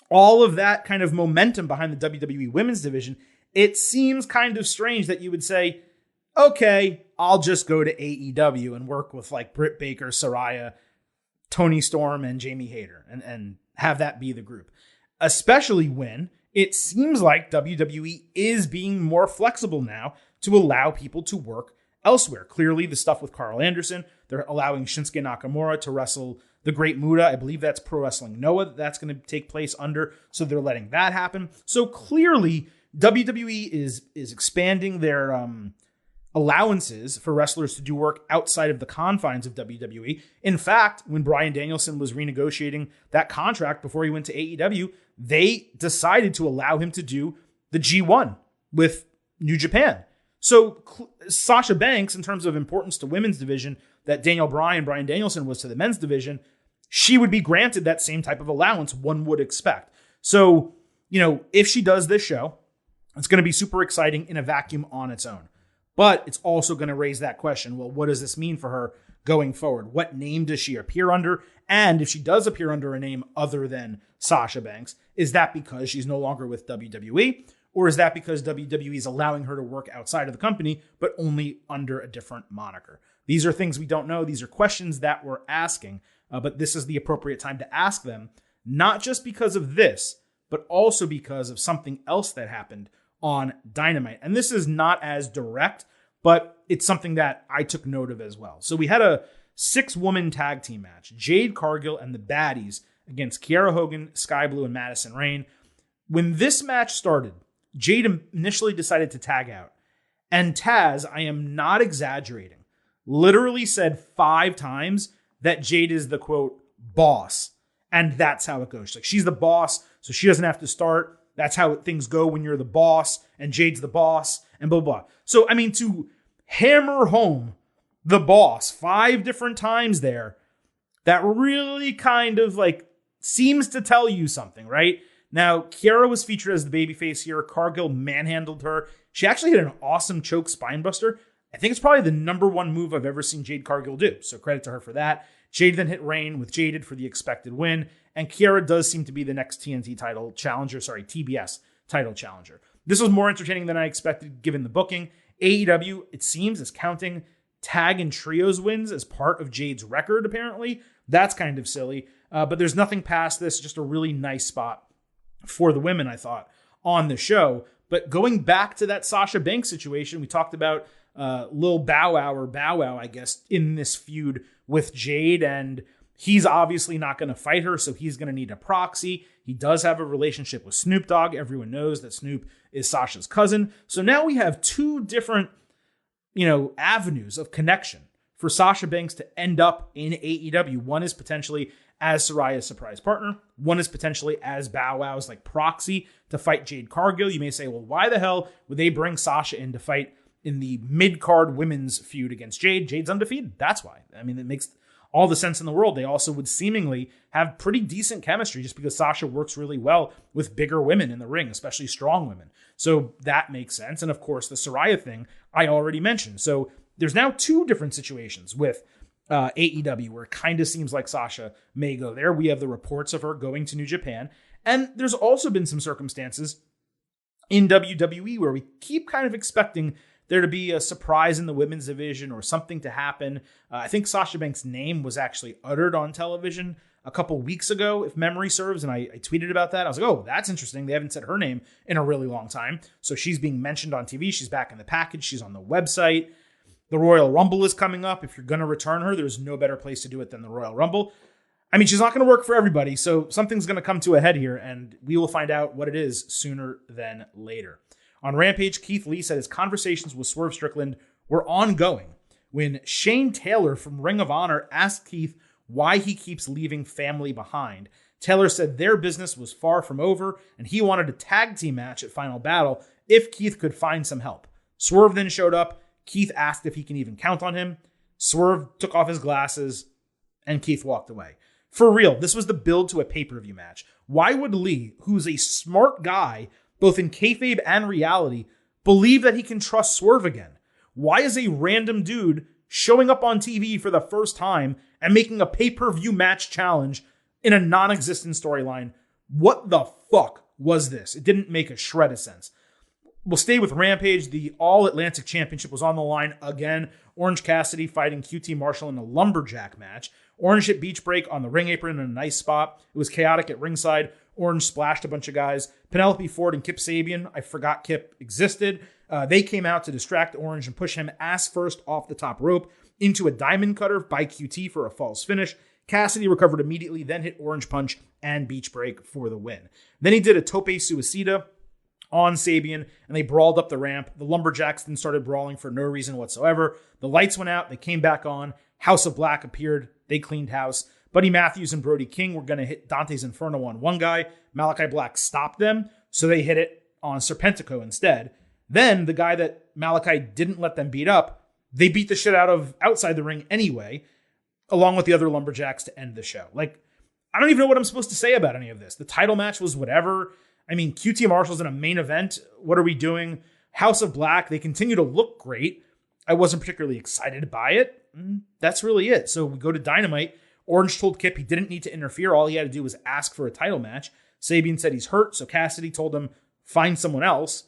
[SPEAKER 1] all of that kind of momentum behind the WWE women's division, it seems kind of strange that you would say, okay, I'll just go to AEW and work with like Britt Baker, Saraya, Toni Storm, and Jamie Hayter and have that be the group. Especially when it seems like WWE is being more flexible now to allow people to work elsewhere. Clearly, the stuff with Carl Anderson, they're allowing Shinsuke Nakamura to wrestle the Great Muta. I believe that's Pro Wrestling Noah that's going to take place under, so they're letting that happen. So clearly, WWE is expanding their allowances for wrestlers to do work outside of the confines of WWE. In fact, when Bryan Danielson was renegotiating that contract before he went to AEW, they decided to allow him to do the G1 with New Japan. So Sasha Banks, in terms of importance to women's division, that Daniel Bryan, Bryan Danielson was to the men's division, she would be granted that same type of allowance one would expect. So, if she does this show, it's going to be super exciting in a vacuum on its own. But it's also going to raise that question, well, what does this mean for her going forward? What name does she appear under? And if she does appear under a name other than Sasha Banks, is that because she's no longer with WWE? Or is that because WWE is allowing her to work outside of the company, but only under a different moniker? These are things we don't know. These are questions that we're asking, but this is the appropriate time to ask them, not just because of this, but also because of something else that happened on Dynamite. And this is not as direct, but it's something that I took note of as well. So we had a 6-woman tag team match, Jade Cargill and the Baddies against Kiera Hogan, Sky Blue, and Madison Rayne. When this match started, Jade initially decided to tag out. And Taz, I am not exaggerating, literally said 5 times that Jade is the, quote, boss. And that's how it goes. Like, she's the boss, so she doesn't have to start. That's how things go when you're the boss, and Jade's the boss, and blah, blah. So, I mean, to hammer home the boss 5 different times there, that really kind of, seems to tell you something, right? Now, Kiera was featured as the babyface here. Cargill manhandled her. She actually hit an awesome choke spinebuster. I think it's probably the number 1 move I've ever seen Jade Cargill do, so credit to her for that. Jade then hit Rayne with Jaded for the expected win, and Kiera does seem to be the next TNT title challenger, TBS title challenger. This was more entertaining than I expected given the booking. AEW, it seems, is counting tag and trios wins as part of Jade's record, apparently. That's kind of silly. But there's nothing past this, just a really nice spot for the women, I thought, on the show. But going back to that Sasha Banks situation, we talked about Lil Bow Wow, I guess, in this feud with Jade, and he's obviously not going to fight her, so he's going to need a proxy. He does have a relationship with Snoop Dogg. Everyone knows that Snoop is Sasha's cousin. So now we have two different, avenues of connection for Sasha Banks to end up in AEW. One is potentially as Soraya's surprise partner. One is potentially as Bow Wow's proxy to fight Jade Cargill. You may say, well, why the hell would they bring Sasha in to fight in the mid-card women's feud against Jade? Jade's undefeated. That's why. I mean, it makes all the sense in the world. They also would seemingly have pretty decent chemistry just because Sasha works really well with bigger women in the ring, especially strong women. So that makes sense. And of course, the Soraya thing I already mentioned. So there's now two different situations with AEW where it kind of seems like Sasha may go there. We have the reports of her going to New Japan. And there's also been some circumstances in WWE where we keep kind of expecting there to be a surprise in the women's division or something to happen. I think Sasha Banks' name was actually uttered on television a couple weeks ago, if memory serves, and I tweeted about that. I was like, oh, that's interesting. They haven't said her name in a really long time. So she's being mentioned on TV. She's back in the package. She's on the website. The Royal Rumble is coming up. If you're going to return her, there's no better place to do it than the Royal Rumble. I mean, she's not going to work for everybody, so something's going to come to a head here, and we will find out what it is sooner than later. On Rampage, Keith Lee said his conversations with Swerve Strickland were ongoing when Shane Taylor from Ring of Honor asked Keith why he keeps leaving family behind. Taylor said their business was far from over, and he wanted a tag team match at Final Battle if Keith could find some help. Swerve then showed up. Keith asked if he can even count on him. Swerve took off his glasses, and Keith walked away. For real, this was the build to a pay-per-view match. Why would Lee, who's a smart guy, both in kayfabe and reality, believe that he can trust Swerve again? Why is a random dude showing up on TV for the first time and making a pay-per-view match challenge in a non-existent storyline? What the fuck was this? It didn't make a shred of sense. We'll stay with Rampage. The All-Atlantic Championship was on the line again. Orange Cassidy fighting QT Marshall in a lumberjack match. Orange hit beach break on the ring apron in a nice spot. It was chaotic at ringside. Orange splashed a bunch of guys. Penelope Ford and Kip Sabian, I forgot Kip existed. They came out to distract Orange and push him ass first off the top rope into a diamond cutter by QT for a false finish. Cassidy recovered immediately, then hit Orange Punch and beach break for the win. Then he did a tope suicida on Sabian, and they brawled up the ramp. The Lumberjacks then started brawling for no reason whatsoever. The lights went out. They came back on. House of Black appeared. They cleaned house. Buddy Matthews and Brody King were going to hit Dante's Inferno on one guy. Malachi Black stopped them, so they hit it on Serpentico instead. Then the guy that Malachi didn't let them beat up, they beat the shit out of outside the ring anyway, along with the other Lumberjacks to end the show. I don't even know what I'm supposed to say about any of this. The title match was whatever. I mean, QT Marshall's in a main event. What are we doing? House of Black, they continue to look great. I wasn't particularly excited by it. That's really it. So we go to Dynamite. Orange told Kip he didn't need to interfere. All he had to do was ask for a title match. Sabian said he's hurt, so Cassidy told him, find someone else.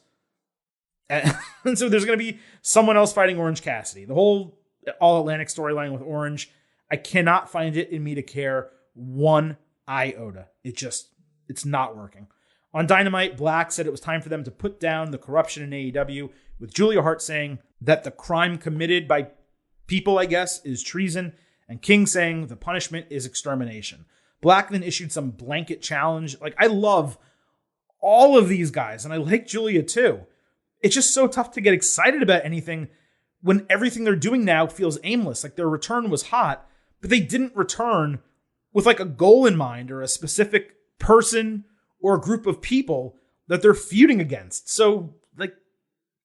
[SPEAKER 1] And so there's going to be someone else fighting Orange Cassidy. The whole All-Atlantic storyline with Orange, I cannot find it in me to care one iota. It's not working. On Dynamite, Black said it was time for them to put down the corruption in AEW, with Julia Hart saying that the crime committed by people, I guess, is treason, and King saying the punishment is extermination. Black then issued some blanket challenge. I love all of these guys, and I like Julia too. It's just so tough to get excited about anything when everything they're doing now feels aimless. Their return was hot, but they didn't return with a goal in mind or a specific person or a group of people that they're feuding against. So,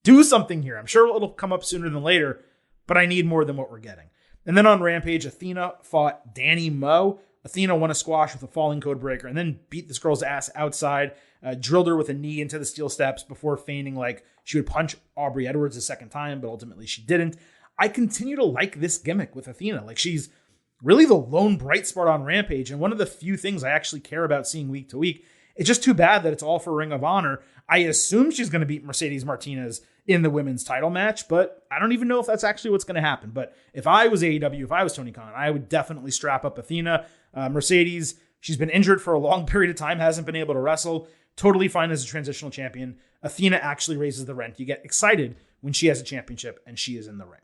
[SPEAKER 1] do something here. I'm sure it'll come up sooner than later, but I need more than what we're getting. And then on Rampage, Athena fought Danny Moe. Athena won a squash with a falling code breaker and then beat this girl's ass outside, drilled her with a knee into the steel steps before feigning she would punch Aubrey Edwards a second time, but ultimately she didn't. I continue to like this gimmick with Athena. She's really the lone bright spot on Rampage, and one of the few things I actually care about seeing week to week. It's just too bad that it's all for Ring of Honor. I assume she's going to beat Mercedes Martinez in the women's title match, but I don't even know if that's actually what's going to happen. But if I was AEW, if I was Tony Khan, I would definitely strap up Athena. Mercedes, she's been injured for a long period of time, hasn't been able to wrestle. Totally fine as a transitional champion. Athena actually raises the rent. You get excited when she has a championship and she is in the ring.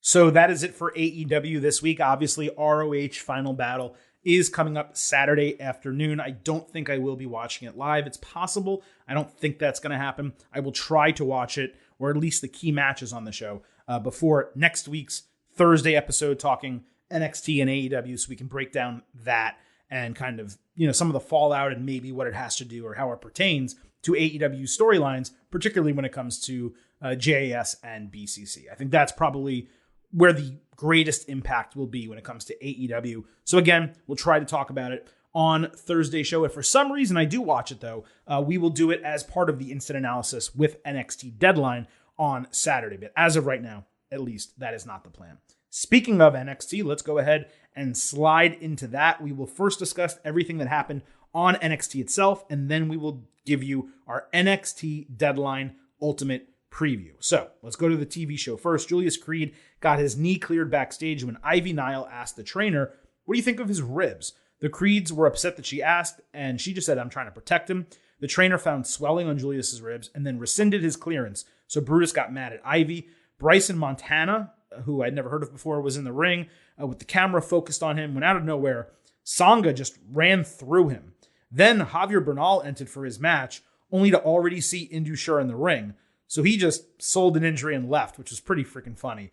[SPEAKER 1] So that is it for AEW this week. Obviously, ROH Final Battle is coming up Saturday afternoon. I don't think I will be watching it live. It's possible. I don't think that's going to happen. I will try to watch it, or at least the key matches on the show, before next week's Thursday episode talking NXT and AEW, so we can break down that and kind of, some of the fallout and maybe what it has to do or how it pertains to AEW storylines, particularly when it comes to JAS and BCC. I think that's probably where the greatest impact will be when it comes to AEW. So again, we'll try to talk about it on Thursday's show. If for some reason I do watch it, though, we will do it as part of the instant analysis with NXT Deadline on Saturday. But as of right now, at least, that is not the plan. Speaking of NXT, let's go ahead and slide into that. We will first discuss everything that happened on NXT itself, and then we will give you our NXT Deadline Ultimate preview. So let's go to the TV show first. Julius Creed got his knee cleared backstage when Ivy Nile asked the trainer, "What do you think of his ribs?" The Creeds were upset that she asked, and she just said, "I'm trying to protect him." The trainer found swelling on Julius's ribs and then rescinded his clearance. So Brutus got mad at Ivy. Bryson Montana, who I'd never heard of before, was in the ring with the camera focused on him when out of nowhere, Sangha just ran through him. Then Javier Bernal entered for his match, only to already see Indusher in the ring. So he just sold an injury and left, which was pretty freaking funny.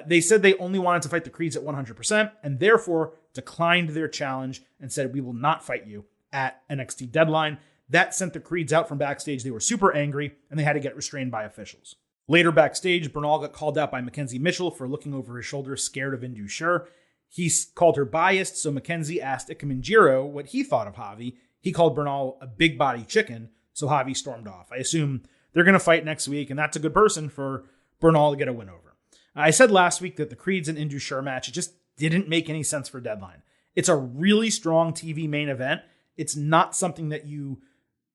[SPEAKER 1] They said they only wanted to fight the Creeds at 100% and therefore declined their challenge and said, "We will not fight you at NXT Deadline." That sent the Creeds out from backstage. They were super angry and they had to get restrained by officials. Later backstage, Bernal got called out by Mackenzie Mitchell for looking over his shoulder, scared of Indusher. He called her biased, so Mackenzie asked Ikemenjiro what he thought of Javi. He called Bernal a big body chicken, so Javi stormed off. I assume they're going to fight next week, and that's a good person for Bernal to get a win over. I said last week that the Creeds and Indusher match, it just didn't make any sense for Deadline. It's a really strong TV main event. It's not something that you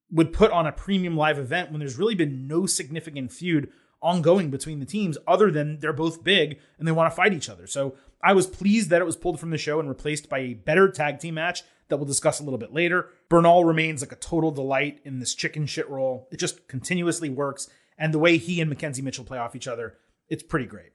[SPEAKER 1] would put on a premium live event when there's really been no significant feud ongoing between the teams other than they're both big and they want to fight each other. So I was pleased that it was pulled from the show and replaced by a better tag team match that we'll discuss a little bit later. Bernal remains like a total delight in this chicken shit role. It just continuously works. And the way he and Mackenzie Mitchell play off each other, it's pretty great.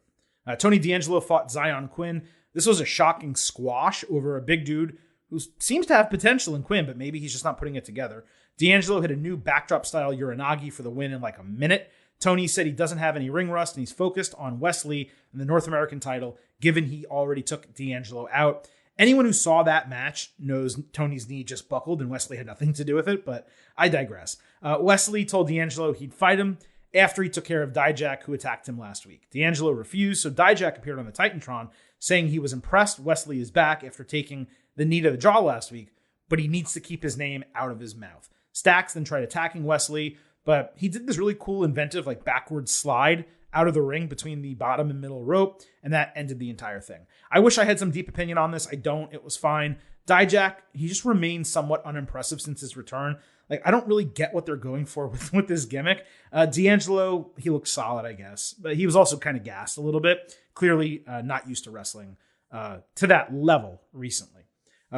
[SPEAKER 1] Tony D'Angelo fought Zion Quinn. This was a shocking squash over a big dude who seems to have potential in Quinn, but maybe he's just not putting it together. D'Angelo hit a new backdrop-style Uranagi for the win in like a minute. Tony said he doesn't have any ring rust and he's focused on Wesley and the North American title, given he already took D'Angelo out. Anyone who saw that match knows Tony's knee just buckled and Wesley had nothing to do with it, but I digress. Wesley told D'Angelo he'd fight him after he took care of Dijak, who attacked him last week. D'Angelo refused, so Dijak appeared on the Titantron, saying he was impressed Wesley is back after taking the knee to the jaw last week, but he needs to keep his name out of his mouth. Stacks then tried attacking Wesley, but he did this really cool, inventive, like backward slide out of the ring between the bottom and middle rope, and that ended the entire thing. I wish I had some deep opinion on this. I don't. It was fine. Dijak, he just remains somewhat unimpressive since his return. Like, I don't really get what they're going for with this gimmick. D'Angelo, he looked solid, I guess, but he was also kind of gassed a little bit. Clearly not used to wrestling to that level recently.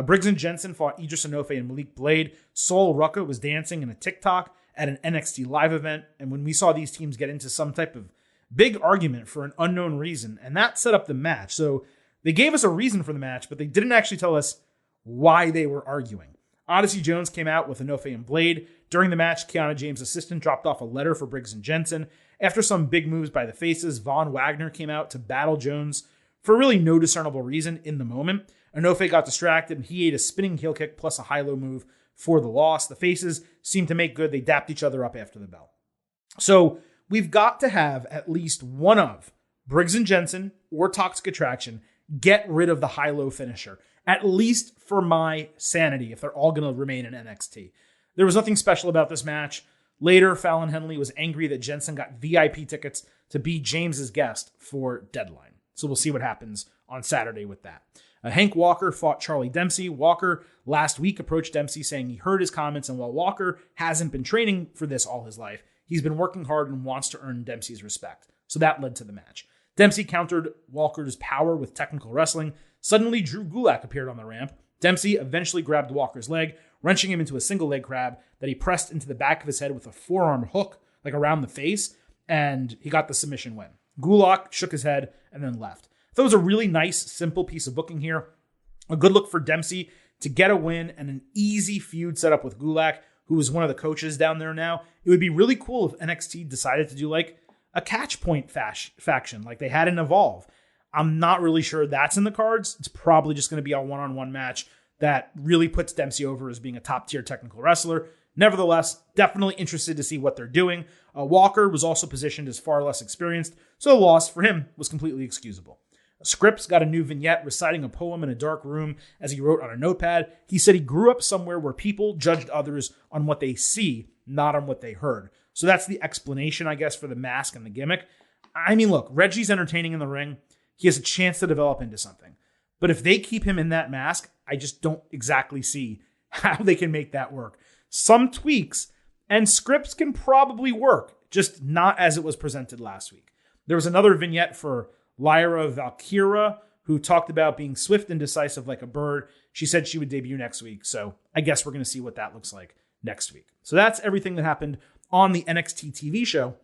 [SPEAKER 1] Briggs and Jensen fought Idris Enofe and Malik Blade. Sol Rucka was dancing in a TikTok at an NXT live event, and when we saw these teams get into some type of big argument for an unknown reason, and that set up the match. So they gave us a reason for the match, but they didn't actually tell us why they were arguing. Odyssey Jones came out with Enofe and Blade. During the match, Kiana James' assistant dropped off a letter for Briggs and Jensen. After some big moves by the faces, Von Wagner came out to battle Jones for really no discernible reason in the moment. Enofe got distracted, and he ate a spinning heel kick plus a high-low move for the loss. The faces seemed to make good. They dapped each other up after the bell. So we've got to have at least one of Briggs and Jensen or Toxic Attraction get rid of the high-low finisher, at least for my sanity, if they're all going to remain in NXT. There was nothing special about this match. Later, Fallon Henley was angry that Jensen got VIP tickets to be James's guest for Deadline. So we'll see what happens on Saturday with that. Hank Walker fought Charlie Dempsey. Walker last week approached Dempsey saying he heard his comments, and while Walker hasn't been training for this all his life, he's been working hard and wants to earn Dempsey's respect. So that led to the match. Dempsey countered Walker's power with technical wrestling. Suddenly, Drew Gulak appeared on the ramp. Dempsey eventually grabbed Walker's leg, wrenching him into a single leg crab that he pressed into the back of his head with a forearm hook, like around the face, and he got the submission win. Gulak shook his head and then left. That was a really nice, simple piece of booking here. A good look for Dempsey to get a win and an easy feud set up with Gulak, who is one of the coaches down there now. It would be really cool if NXT decided to do like a catch point faction like they had in Evolve. I'm not really sure that's in the cards. It's probably just going to be a one-on-one match that really puts Dempsey over as being a top-tier technical wrestler. Nevertheless, definitely interested to see what they're doing. Walker was also positioned as far less experienced, so the loss for him was completely excusable. Scripps got a new vignette reciting a poem in a dark room as he wrote on a notepad. He said he grew up somewhere where people judged others on what they see, not on what they heard. So that's the explanation, I guess, for the mask and the gimmick. I mean, look, Reggie's entertaining in the ring. He has a chance to develop into something. But if they keep him in that mask, I just don't exactly see how they can make that work. Some tweaks, and Scripps can probably work, just not as it was presented last week. There was another vignette for Lyra Valkyra, who talked about being swift and decisive like a bird. She said she would debut next week, so I guess we're going to see what that looks like next week. So that's everything that happened on the NXT TV show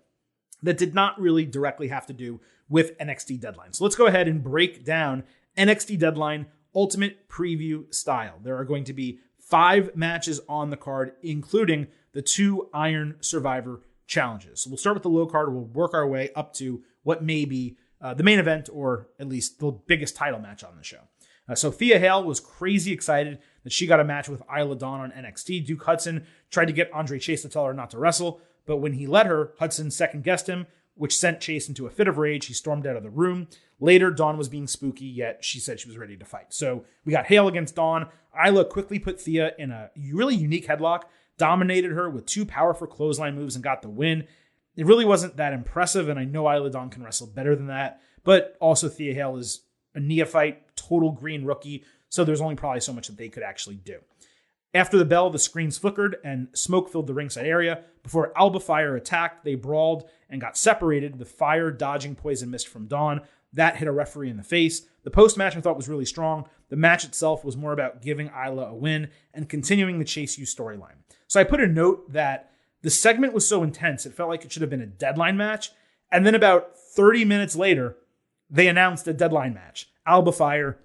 [SPEAKER 1] that did not really directly have to do with NXT Deadline. So let's go ahead and break down NXT Deadline Ultimate Preview style. There are going to be 5 matches on the card, including the 2 Iron Survivor challenges. So we'll start with the low card. We'll work our way up to what may be the main event, or at least the biggest title match on the show. Sophia Hale was crazy excited that she got a match with Isla Dawn on NXT. Duke Hudson tried to get Andre Chase to tell her not to wrestle, but when he let her, Hudson second-guessed him, which sent Chase into a fit of rage. He stormed out of the room. Later, Dawn was being spooky, yet she said she was ready to fight. So we got Hale against Dawn. Isla quickly put Thea in a really unique headlock, dominated her with 2 powerful clothesline moves, and got the win. It really wasn't that impressive, and I know Isla Dawn can wrestle better than that, but also Thea Hale is a neophyte, total green rookie, so there's only probably so much that they could actually do. After the bell, the screens flickered and smoke filled the ringside area. Before Alba Fire attacked, they brawled and got separated, with Fire dodging poison mist from Dawn. That hit a referee in the face. The post-match I thought was really strong. The match itself was more about giving Isla a win and continuing the Chase U storyline. So I put a note that the segment was so intense, it felt like it should have been a Deadline match. And then about 30 minutes later, they announced a Deadline match. Alba Fire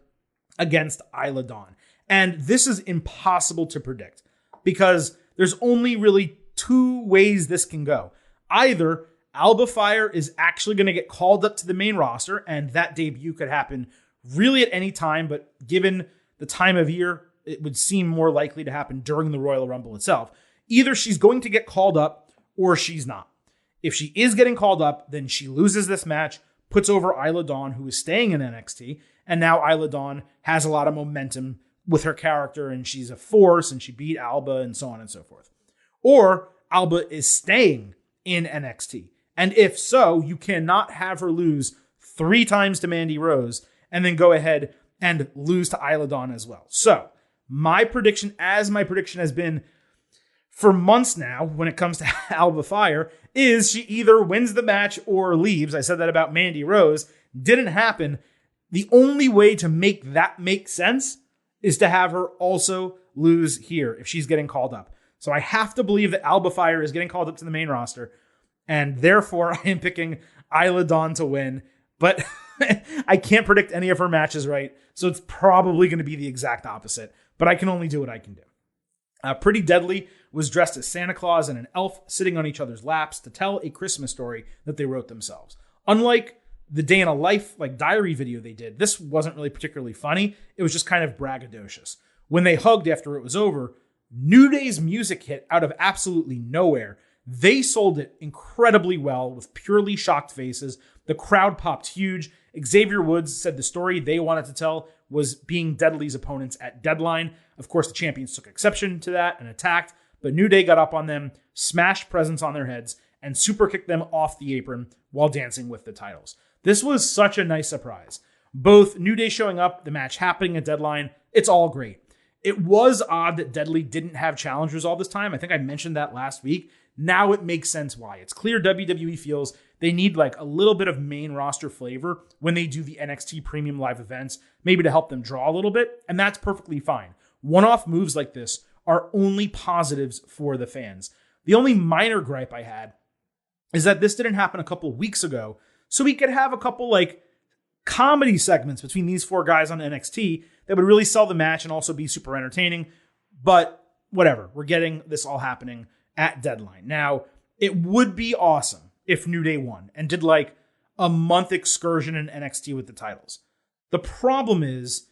[SPEAKER 1] against Isla Dawn. And this is impossible to predict because there's only really 2 ways this can go. Either Alba Fire is actually going to get called up to the main roster, and that debut could happen really at any time, but given the time of year, it would seem more likely to happen during the Royal Rumble itself. Either she's going to get called up or she's not. If she is getting called up, then she loses this match, puts over Isla Dawn, who is staying in NXT, and now Isla Dawn has a lot of momentum with her character, and she's a force, and she beat Alba, and so on and so forth. Or Alba is staying in NXT. And if so, you cannot have her lose 3 times to Mandy Rose and then go ahead and lose to Isla Dawn as well. So my prediction, as my prediction has been for months now when it comes to Alba Fire, is she either wins the match or leaves. I said that about Mandy Rose. Didn't happen. The only way to make that make sense is to have her also lose here if she's getting called up. So I have to believe that Alba Fire is getting called up to the main roster, and therefore I am picking Isla Dawn to win. But I can't predict any of her matches right, so it's probably going to be the exact opposite. But I can only do what I can do. Pretty Deadly was dressed as Santa Claus and an elf sitting on each other's laps to tell a Christmas story that they wrote themselves. Unlike the day in a life diary video they did, this wasn't really particularly funny. It was just kind of braggadocious. When they hugged after it was over, New Day's music hit out of absolutely nowhere. They sold it incredibly well with purely shocked faces. The crowd popped huge. Xavier Woods said the story they wanted to tell was being Deadly's opponents at Deadline. Of course, the champions took exception to that and attacked, but New Day got up on them, smashed presents on their heads, and super kicked them off the apron while dancing with the titles. This was such a nice surprise. Both New Day showing up, the match happening at Deadline, it's all great. It was odd that Deadly didn't have challengers all this time. I think I mentioned that last week. Now it makes sense why. It's clear WWE feels they need like a little bit of main roster flavor when they do the NXT Premium Live events, maybe to help them draw a little bit, and that's perfectly fine. One-off moves like this are only positives for the fans. The only minor gripe I had is that this didn't happen a couple weeks ago, so we could have a couple like comedy segments between these four guys on NXT that would really sell the match and also be super entertaining. But whatever, we're getting this all happening at Deadline. Now, it would be awesome if New Day won and did like a month excursion in NXT with the titles. The problem is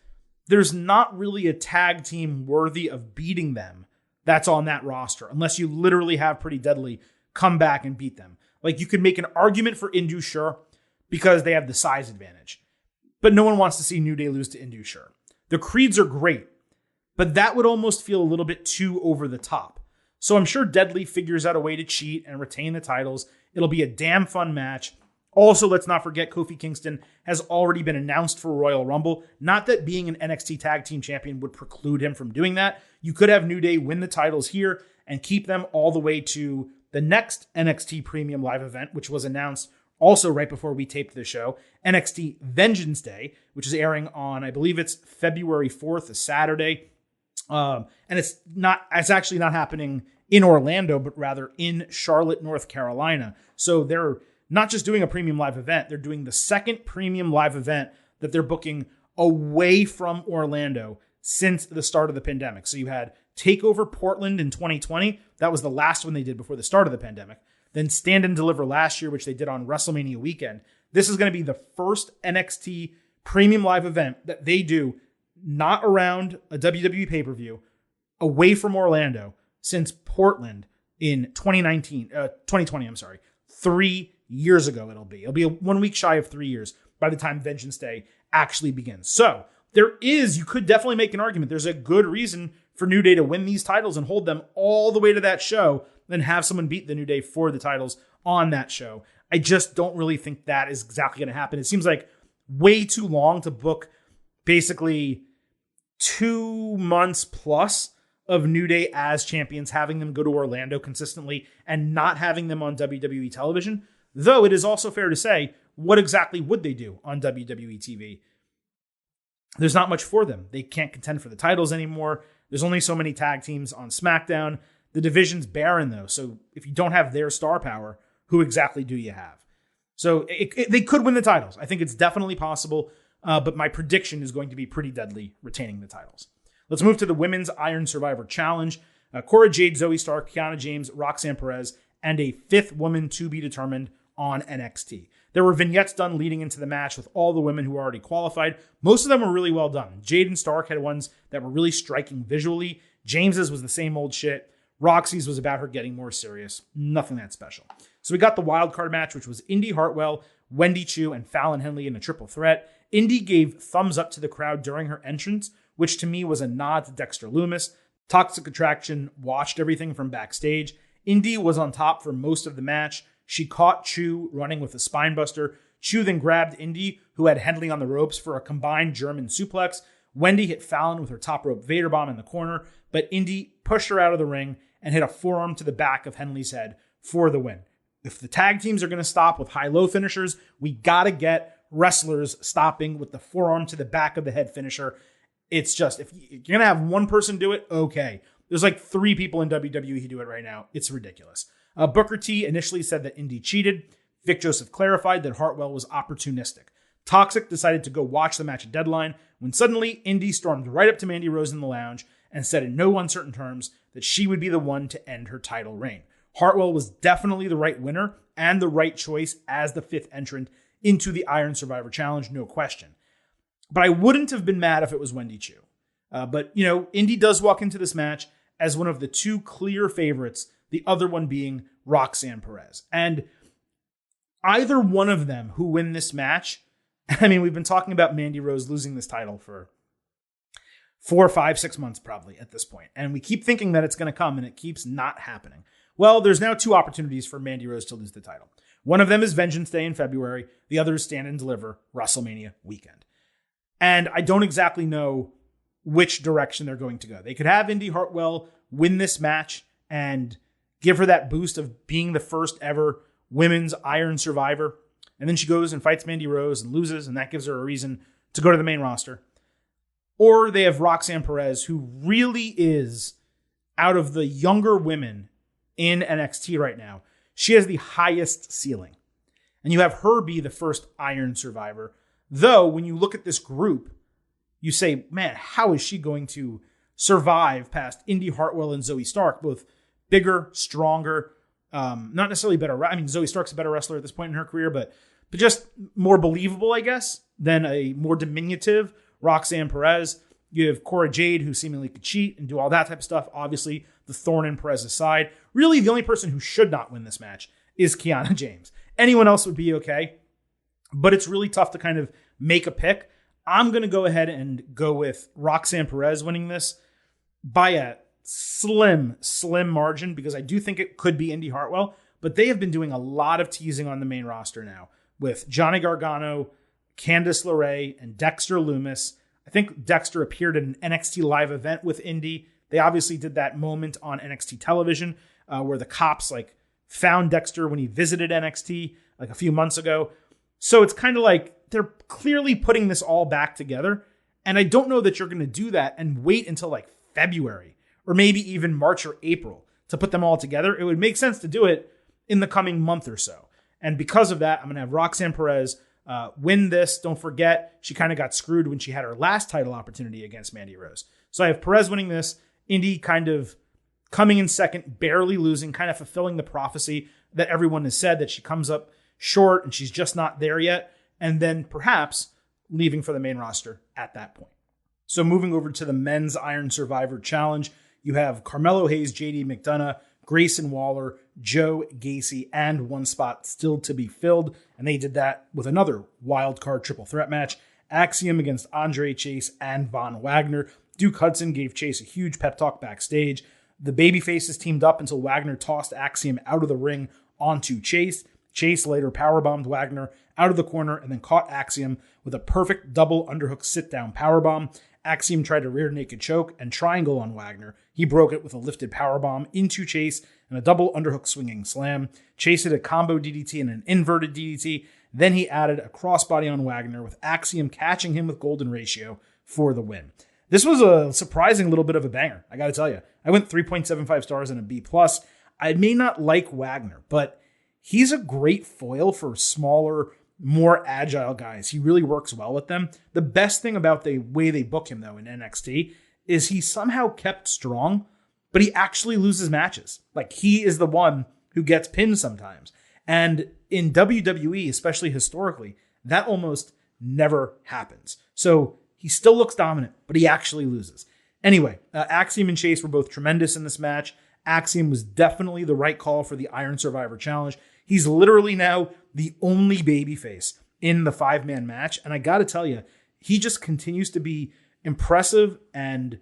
[SPEAKER 1] there's not really a tag team worthy of beating them that's on that roster, unless you literally have Pretty Deadly come back and beat them. Like, you could make an argument for Indu, sure, because they have the size advantage. But no one wants to see New Day lose to Indu, sure. The Creeds are great, but that would almost feel a little bit too over the top. So I'm sure Deadly figures out a way to cheat and retain the titles. It'll be a damn fun match. Also, let's not forget Kofi Kingston has already been announced for Royal Rumble. Not that being an NXT Tag Team Champion would preclude him from doing that. You could have New Day win the titles here and keep them all the way to the next NXT Premium Live event, which was announced also right before we taped the show, NXT Vengeance Day, which is airing on, I believe it's February 4th, a Saturday. And it's actually not happening in Orlando, but rather in Charlotte, North Carolina. So they're not just doing a premium live event, they're doing the second premium live event that they're booking away from Orlando since the start of the pandemic. So you had TakeOver Portland in 2020. That was the last one they did before the start of the pandemic. Then Stand and Deliver last year, which they did on WrestleMania weekend. This is going to be the first NXT premium live event that they do not around a WWE pay-per-view away from Orlando since Portland in 2020, 3 years ago it'll be. It'll be 1 week shy of 3 years by the time Vengeance Day actually begins. So you could definitely make an argument. There's a good reason for New Day to win these titles and hold them all the way to that show, then have someone beat the New Day for the titles on that show. I just don't really think that is exactly going to happen. It seems like way too long to book basically 2 months plus of New Day as champions, having them go to Orlando consistently and not having them on WWE television. Though it is also fair to say, what exactly would they do on WWE TV? There's not much for them. They can't contend for the titles anymore. There's only so many tag teams on SmackDown. The division's barren, though. So if you don't have their star power, who exactly do you have? So they could win the titles. I think it's definitely possible. But my prediction is going to be Pretty Deadly retaining the titles. Let's move to the Women's Iron Survivor Challenge. Cora Jade, Zoe Stark, Kiana James, Roxanne Perez, and a fifth woman to be determined on NXT. There were vignettes done leading into the match with all the women who were already qualified. Most of them were really well done. Jade and Stark had ones that were really striking visually. James's was the same old shit. Roxy's was about her getting more serious. Nothing that special. So we got the wild card match, which was Indy Hartwell, Wendy Chu, and Fallon Henley in a triple threat. Indy gave thumbs up to the crowd during her entrance, which to me was a nod to Dexter Lumis. Toxic Attraction watched everything from backstage. Indy was on top for most of the match. She caught Chu running with a spinebuster. Chu then grabbed Indy, who had Henley on the ropes, for a combined German suplex. Wendy hit Fallon with her top rope Vader bomb in the corner, but Indy pushed her out of the ring and hit a forearm to the back of Henley's head for the win. If the tag teams are going to stop with high-low finishers, we got to get wrestlers stopping with the forearm to the back of the head finisher. It's just, if you're going to have one person do it, okay. There's like 3 people in WWE who do it right now. It's ridiculous. Booker T initially said that Indy cheated. Vic Joseph clarified that Hartwell was opportunistic. Toxic decided to go watch the match at Deadline when suddenly Indy stormed right up to Mandy Rose in the lounge and said in no uncertain terms that she would be the one to end her title reign. Hartwell was definitely the right winner and the right choice as the 5th entrant into the Iron Survivor Challenge, no question. But I wouldn't have been mad if it was Wendy Chu. But, Indy does walk into this match as one of the 2 clear favorites, the other one being Roxanne Perez. And either one of them who win this match, I mean, we've been talking about Mandy Rose losing this title for 4, 5, 6 months probably at this point. And we keep thinking that it's going to come, and it keeps not happening. Well, there's now 2 opportunities for Mandy Rose to lose the title. One of them is Vengeance Day in February. The other is Stand and Deliver WrestleMania weekend. And I don't exactly know which direction they're going to go. They could have Indy Hartwell win this match and give her that boost of being the first ever women's Iron Survivor. And then she goes and fights Mandy Rose and loses, and that gives her a reason to go to the main roster. Or they have Roxanne Perez, who really is, out of the younger women in NXT right now, she has the highest ceiling. And you have her be the first Iron Survivor. Though, when you look at this group, you say, man, how is she going to survive past Indy Hartwell and Zoe Stark, both bigger, stronger, not necessarily better. I mean, Zoe Stark's a better wrestler at this point in her career, but just more believable, I guess, than a more diminutive Roxanne Perez. You have Cora Jade, who seemingly could cheat and do all that type of stuff. Obviously, the thorn in Perez's side. Really, the only person who should not win this match is Kiana James. Anyone else would be okay, but it's really tough to kind of make a pick. I'm going to go ahead and go with Roxanne Perez winning this by a slim margin, because I do think it could be Indy Hartwell, but they have been doing a lot of teasing on the main roster now with Johnny Gargano, Candice LeRae, and Dexter Lumis. I think Dexter appeared at an NXT live event with Indy. They obviously did that moment on NXT television where the cops found Dexter when he visited NXT a few months ago. So it's kind of like they're clearly putting this all back together. And I don't know that you're going to do that and wait until February or maybe even March or April to put them all together. It would make sense to do it in the coming month or so. And because of that, I'm going to have Roxanne Perez win this. Don't forget, she kind of got screwed when she had her last title opportunity against Mandy Rose. So I have Perez winning this, Indy kind of coming in second, barely losing, kind of fulfilling the prophecy that everyone has said, that she comes up short and she's just not there yet, and then perhaps leaving for the main roster at that point. So moving over to the Men's Iron Survivor Challenge, you have Carmelo Hayes, JD McDonough, Grayson Waller, Joe Gacy, and one spot still to be filled. And they did that with another wild card triple threat match. Axiom against Andre Chase and Von Wagner. Duke Hudson gave Chase a huge pep talk backstage. The babyfaces teamed up until Wagner tossed Axiom out of the ring onto Chase. Chase later powerbombed Wagner out of the corner and then caught Axiom with a perfect double underhook sit-down powerbomb. Axiom tried a rear naked choke and triangle on Wagner. He broke it with a lifted powerbomb into Chase and a double underhook swinging slam. Chase hit a combo DDT and an inverted DDT. Then he added a crossbody on Wagner, with Axiom catching him with golden ratio for the win. This was a surprising little bit of a banger, I got to tell you. I went 3.75 stars and a B+. I may not like Wagner, but he's a great foil for smaller, more agile guys. He really works well with them. The best thing about the way they book him, though, in NXT is he somehow kept strong, but he actually loses matches. He is the one who gets pinned sometimes. And in WWE, especially historically, that almost never happens. So he still looks dominant, but he actually loses. Anyway, Axiom and Chase were both tremendous in this match. Axiom was definitely the right call for the Iron Survivor Challenge. He's literally now the only babyface in the 5-man match. And I got to tell you, he just continues to be impressive and,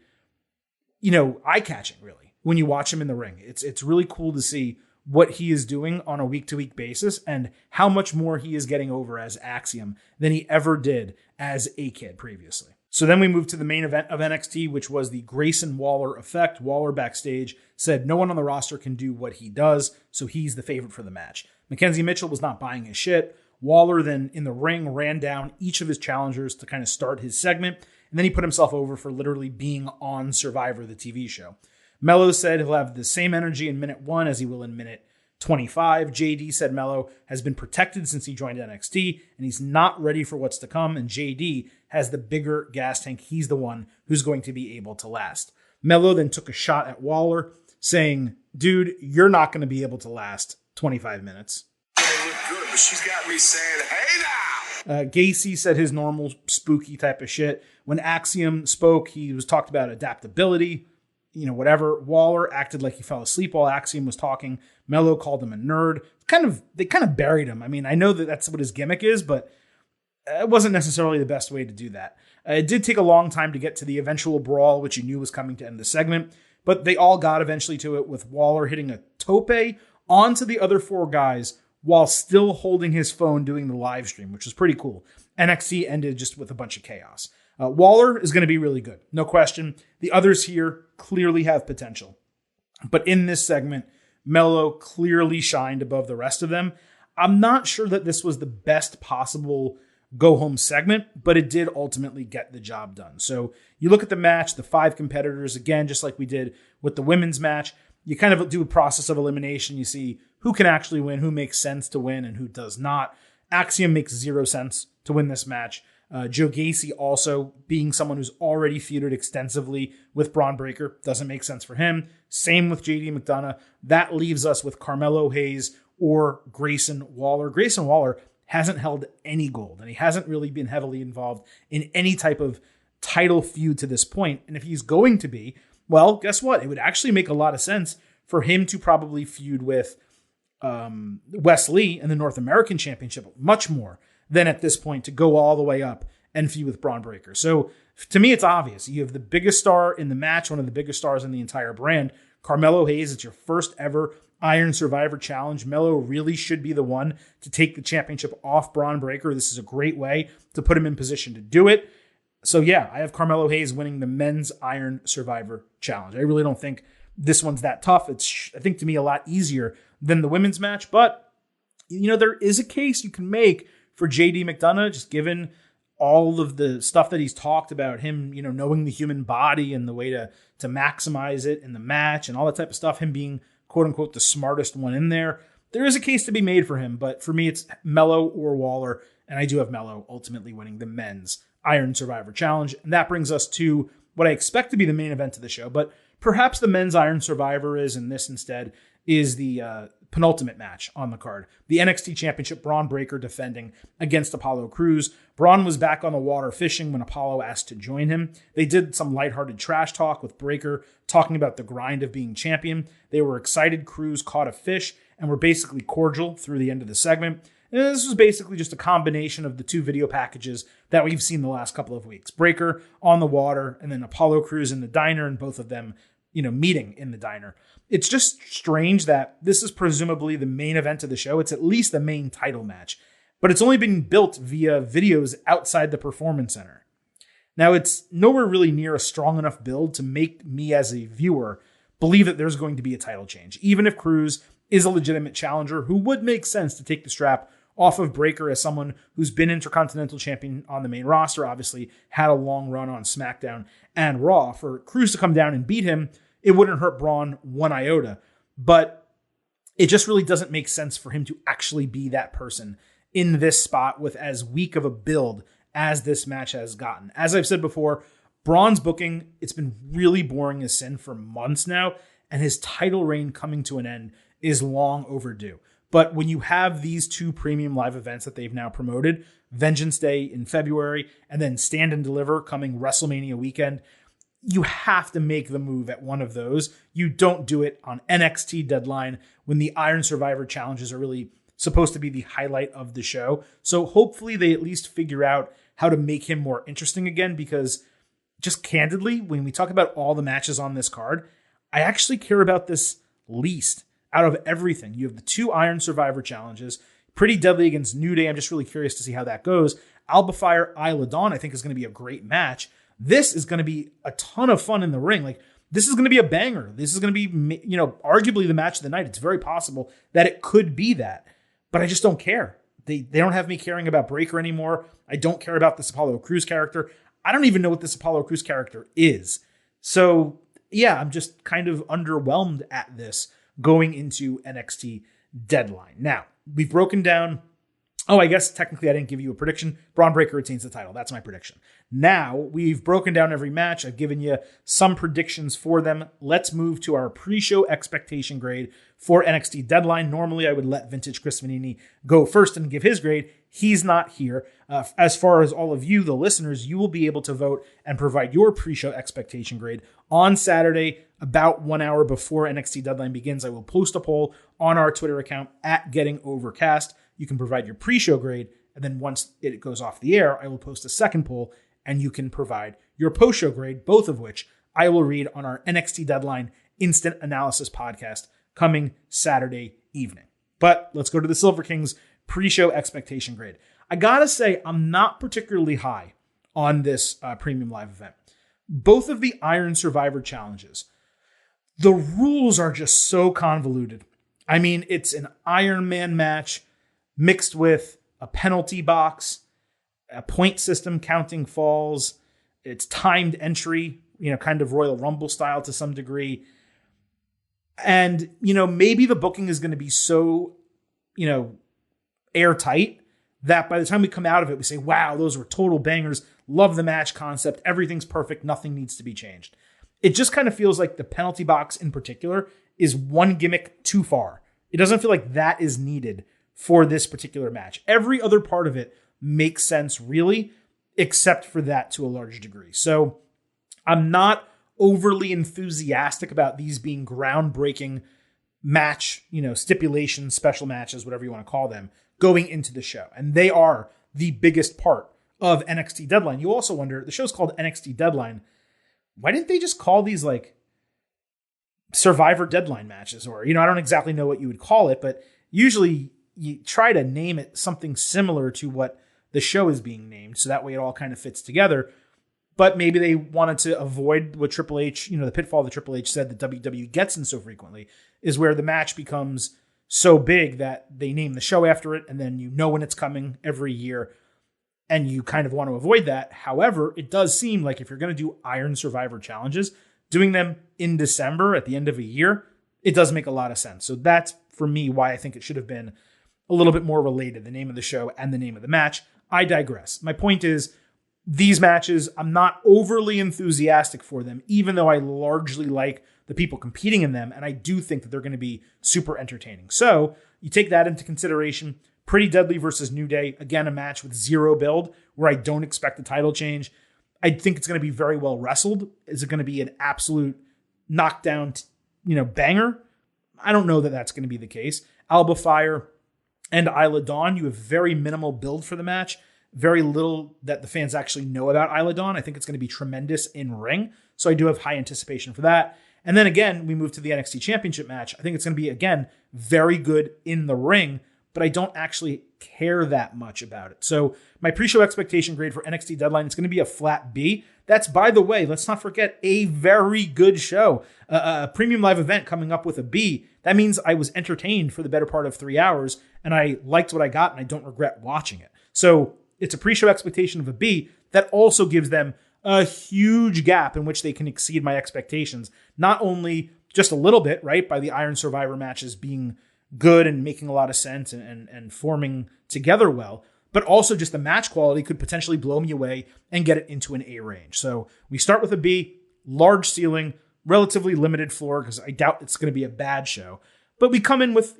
[SPEAKER 1] eye-catching, really, when you watch him in the ring. It's really cool to see what he is doing on a week-to-week basis and how much more he is getting over as Axiom than he ever did as A-Kid previously. So then we move to the main event of NXT, which was the Grayson Waller effect. Waller backstage said no one on the roster can do what he does, so he's the favorite for the match. Mackenzie Mitchell was not buying his shit. Waller then in the ring ran down each of his challengers to kind of start his segment, and then he put himself over for literally being on Survivor, the TV show. Mello said he'll have the same energy in minute 1 as he will in minute 25. JD said Mello has been protected since he joined NXT, and he's not ready for what's to come, and JD has the bigger gas tank. He's the one who's going to be able to last. Mello then took a shot at Waller, saying, dude, you're not going to be able to last 25 minutes.
[SPEAKER 2] They look good, but she's got me saying, hey now!
[SPEAKER 1] Gacy said his normal spooky type of shit. When Axiom spoke, he was talked about adaptability, whatever. Waller acted like he fell asleep while Axiom was talking. Mello called him a nerd. They kind of buried him. I mean, I know that that's what his gimmick is, but it wasn't necessarily the best way to do that. It did take a long time to get to the eventual brawl, which you knew was coming to end the segment, but they all got eventually to it, with Waller hitting a tope onto the other 4 guys while still holding his phone doing the live stream, which was pretty cool. NXT ended just with a bunch of chaos. Waller is going to be really good, no question. The others here clearly have potential. But in this segment, Melo clearly shined above the rest of them. I'm not sure that this was the best possible go-home segment, but it did ultimately get the job done. So you look at the match, the 5 competitors, again, just like we did with the women's match, you kind of do a process of elimination. You see who can actually win, who makes sense to win, and who does not. Axiom makes 0 sense to win this match. Joe Gacy also being someone who's already feuded extensively with Braun Breaker doesn't make sense for him. Same with JD McDonough. That leaves us with Carmelo Hayes or Grayson Waller. Grayson Waller hasn't held any gold, and he hasn't really been heavily involved in any type of title feud to this point. And if he's going to be, well, guess what? It would actually make a lot of sense for him to probably feud with Wes Lee in the North American Championship much more than at this point to go all the way up and feud with Braun Breaker. So to me, it's obvious. You have the biggest star in the match, one of the biggest stars in the entire brand, Carmelo Hayes. It's your first ever Iron Survivor Challenge. Melo really should be the one to take the championship off Braun Breaker. This is a great way to put him in position to do it. So yeah, I have Carmelo Hayes winning the Men's Iron Survivor Challenge. I really don't think this one's that tough. It's, I think, to me, a lot easier than the women's match. But, you know, there is a case you can make for JD McDonough, just given all of the stuff that he's talked about, him, you know, knowing the human body and the way to maximize it in the match and all that type of stuff, him being, quote unquote, the smartest one in there. There is a case to be made for him, but for me, it's Melo or Waller, and I do have Melo ultimately winning the Men's Iron Survivor Challenge. And that brings us to what I expect to be the main event of the show, but perhaps the Men's Iron Survivor is, and this instead is the penultimate match on the card. The NXT Championship, Braun Breaker defending against Apollo Crews. Braun was back on the water fishing when Apollo asked to join him. They did some lighthearted trash talk with Breaker, talking about the grind of being champion. They were excited Crews caught a fish and were basically cordial through the end of the segment. And this was basically just a combination of the 2 video packages that we've seen the last couple of weeks. Breaker on the water, and then Apollo Crews in the diner, and both of them, you know, meeting in the diner. It's just strange that this is presumably the main event of the show. It's at least the main title match, but it's only been built via videos outside the Performance Center. Now, it's nowhere really near a strong enough build to make me as a viewer believe that there's going to be a title change, even if Crews is a legitimate challenger who would make sense to take the strap off of Breaker as someone who's been Intercontinental Champion on the main roster, obviously had a long run on SmackDown and Raw. For Crews to come down and beat him, it wouldn't hurt Braun one iota, but it just really doesn't make sense for him to actually be that person in this spot with as weak of a build as this match has gotten. As I've said before, Braun's booking, it's been really boring as sin for months now, and his title reign coming to an end is long overdue. But when you have these 2 premium live events that they've now promoted, Vengeance Day in February, and then Stand and Deliver coming WrestleMania weekend, you have to make the move at one of those. You don't do it on NXT Deadline when the Iron Survivor challenges are really supposed to be the highlight of the show. So hopefully they at least figure out how to make him more interesting again, because just candidly, when we talk about all the matches on this card, I actually care about this least out of everything. You have the 2 Iron Survivor challenges, Pretty Deadly against New Day. I'm just really curious to see how that goes. Alba Fire, Isla Dawn, I think is going to be a great match. This is going to be a ton of fun in the ring. Like, this is going to be a banger. This is going to be, you know, arguably the match of the night. It's very possible that it could be that, but I just don't care. They don't have me caring about Breaker anymore. I don't care about this Apollo Crews character. I don't even know what this Apollo Crews character is. So yeah, I'm just kind of underwhelmed at this going into NXT Deadline. Now, we've broken down. Oh, I guess technically I didn't give you a prediction. Braun Breaker retains the title. That's my prediction. Now, we've broken down every match. I've given you some predictions for them. Let's move to our pre-show expectation grade for NXT Deadline. Normally, I would let Vintage Chris Vanini go first and give his grade. He's not here. As far as all of you, the listeners, you will be able to vote and provide your pre-show expectation grade on Saturday, about 1 hour before NXT Deadline begins. I will post a poll on our Twitter account at GettingOvercast. You can provide your pre-show grade, and then once it goes off the air, I will post a second poll, and you can provide your post-show grade, both of which I will read on our NXT Deadline Instant Analysis podcast coming Saturday evening. But let's go to the Silver Kings pre-show expectation grade. I gotta say, I'm not particularly high on this premium live event. Both of the Iron Survivor challenges, the rules are just so convoluted. I mean, it's an Iron Man match mixed with a penalty box, a point system counting falls. It's timed entry, kind of Royal Rumble style to some degree. And, maybe the booking is going to be so, airtight that by the time we come out of it, we say, wow, those were total bangers. Love the match concept. Everything's perfect. Nothing needs to be changed. It just kind of feels like the penalty box in particular is one gimmick too far. It doesn't feel like that is needed for this particular match. Every other part of it makes sense, really, except for that to a large degree. So I'm not overly enthusiastic about these being groundbreaking match, stipulations, special matches, whatever you want to call them, going into the show. And they are the biggest part of NXT Deadline. You also wonder, the show's called NXT Deadline. Why didn't they just call these like Survivor Deadline matches? Or, I don't exactly know what you would call it, but usually you try to name it something similar to what the show is being named. So that way it all kind of fits together. But maybe they wanted to avoid what Triple H, the pitfall that Triple H said that WWE gets in so frequently, is where the match becomes so big that they name the show after it, and then when it's coming every year, and you kind of want to avoid that. However, it does seem like if you're going to do Iron Survivor challenges, doing them in December at the end of a year, it does make a lot of sense. So that's, for me, why I think it should have been a little bit more related, the name of the show and the name of the match. I digress. My point is, these matches, I'm not overly enthusiastic for them, even though I largely like the people competing in them, and I do think that they're going to be super entertaining. So you take that into consideration. Pretty Deadly versus New Day, again, a match with zero build, where I don't expect a title change. I think it's going to be very well wrestled. Is it going to be an absolute knockdown, banger? I don't know that that's going to be the case. Alba Fire and Isla Dawn, you have very minimal build for the match. Very little that the fans actually know about Isla Dawn. I think it's going to be tremendous in ring. So I do have high anticipation for that. And then again, we move to the NXT Championship match. I think it's going to be, again, very good in the ring, but I don't actually care that much about it. So my pre-show expectation grade for NXT Deadline is going to be a flat B. That's, by the way, let's not forget, a very good show. A premium live event coming up with a B. That means I was entertained for the better part of 3 hours, and I liked what I got, and I don't regret watching it. So it's a pre-show expectation of a B that also gives them a huge gap in which they can exceed my expectations. Not only just a little bit, right, by the Iron Survivor matches being good and making a lot of sense and forming together well, but also just the match quality could potentially blow me away and get it into an A range. So we start with a B, large ceiling, relatively limited floor, because I doubt it's going to be a bad show. But we come in with,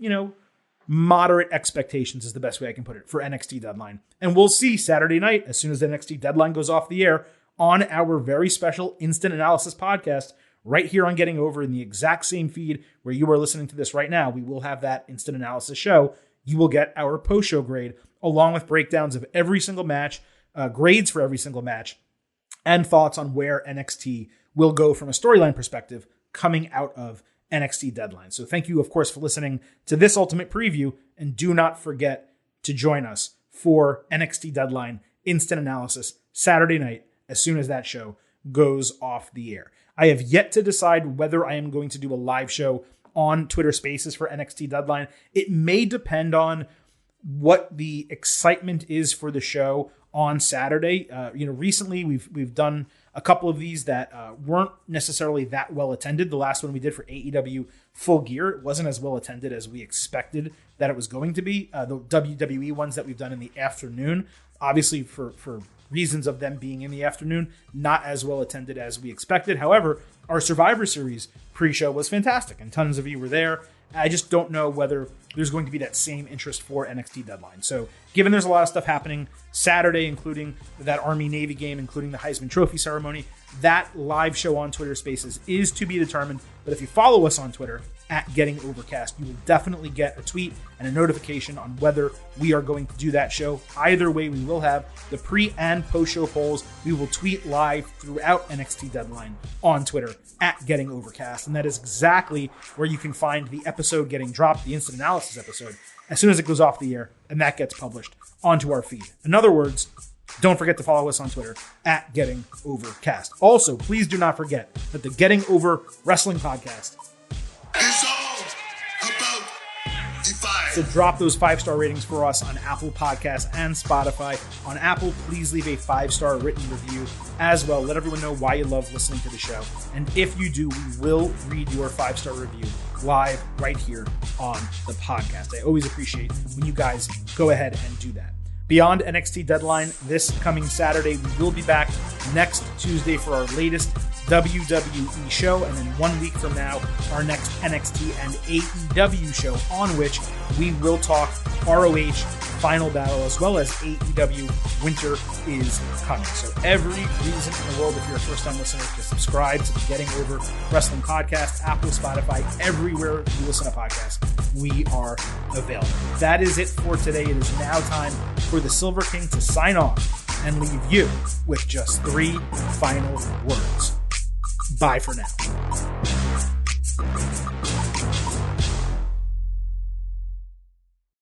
[SPEAKER 1] moderate expectations is the best way I can put it for NXT Deadline. And we'll see Saturday night, as soon as the NXT Deadline goes off the air, on our very special Instant Analysis podcast right here on Getting Over in the exact same feed where you are listening to this right now. We will have that Instant Analysis show. You will get our post-show grade along with breakdowns of every single match, grades for every single match, and thoughts on where NXT will go from a storyline perspective coming out of NXT Deadline. So thank you, of course, for listening to this Ultimate Preview, and do not forget to join us for NXT Deadline Instant Analysis Saturday night as soon as that show goes off the air. I have yet to decide whether I am going to do a live show on Twitter Spaces for NXT Deadline. It may depend on what the excitement is for the show on Saturday. Recently we've done a couple of these that weren't necessarily that well attended. The last one we did for AEW Full Gear, it wasn't as well attended as we expected that it was going to be. The WWE ones that we've done in the afternoon, obviously for reasons of them being in the afternoon, not as well attended as we expected. However, our Survivor Series pre-show was fantastic, and tons of you were there. I just don't know whether there's going to be that same interest for NXT Deadline. So given there's a lot of stuff happening Saturday, including that Army-Navy game, including the Heisman Trophy ceremony, that live show on Twitter Spaces is to be determined. But if you follow us on Twitter, @GettingOvercast, you will definitely get a tweet and a notification on whether we are going to do that show. Either way, we will have the pre- and post-show polls. We will tweet live throughout NXT Deadline on Twitter, @GettingOvercast. And that is exactly where you can find the episode getting dropped, the Instant Analysis episode, as soon as it goes off the air, and that gets published onto our feed. In other words, Don't forget to follow us on Twitter at Getting Overcast. Also, please do not forget that the Getting Over Wrestling Podcast
[SPEAKER 2] It's all about the fire.
[SPEAKER 1] So drop those 5-star ratings for us on Apple Podcasts and Spotify. On Apple, please leave a 5-star written review as well. Let everyone know why you love listening to the show. And if you do, we will read your 5-star review live right here on the podcast. I always appreciate when you guys go ahead and do that. Beyond NXT Deadline this coming Saturday, we will be back next Tuesday for our latest WWE show, and then 1 week from now, our next NXT and AEW show, on which we will talk ROH Final Battle as well as AEW Winter is Coming. So every reason in the world, if you're a first-time listener, to subscribe to the Getting Over Wrestling Podcast, Apple, Spotify, everywhere you listen to podcasts, we are available. That is it for today. It is now time for the Silver King to sign off and leave you with just 3 final words. Bye for now.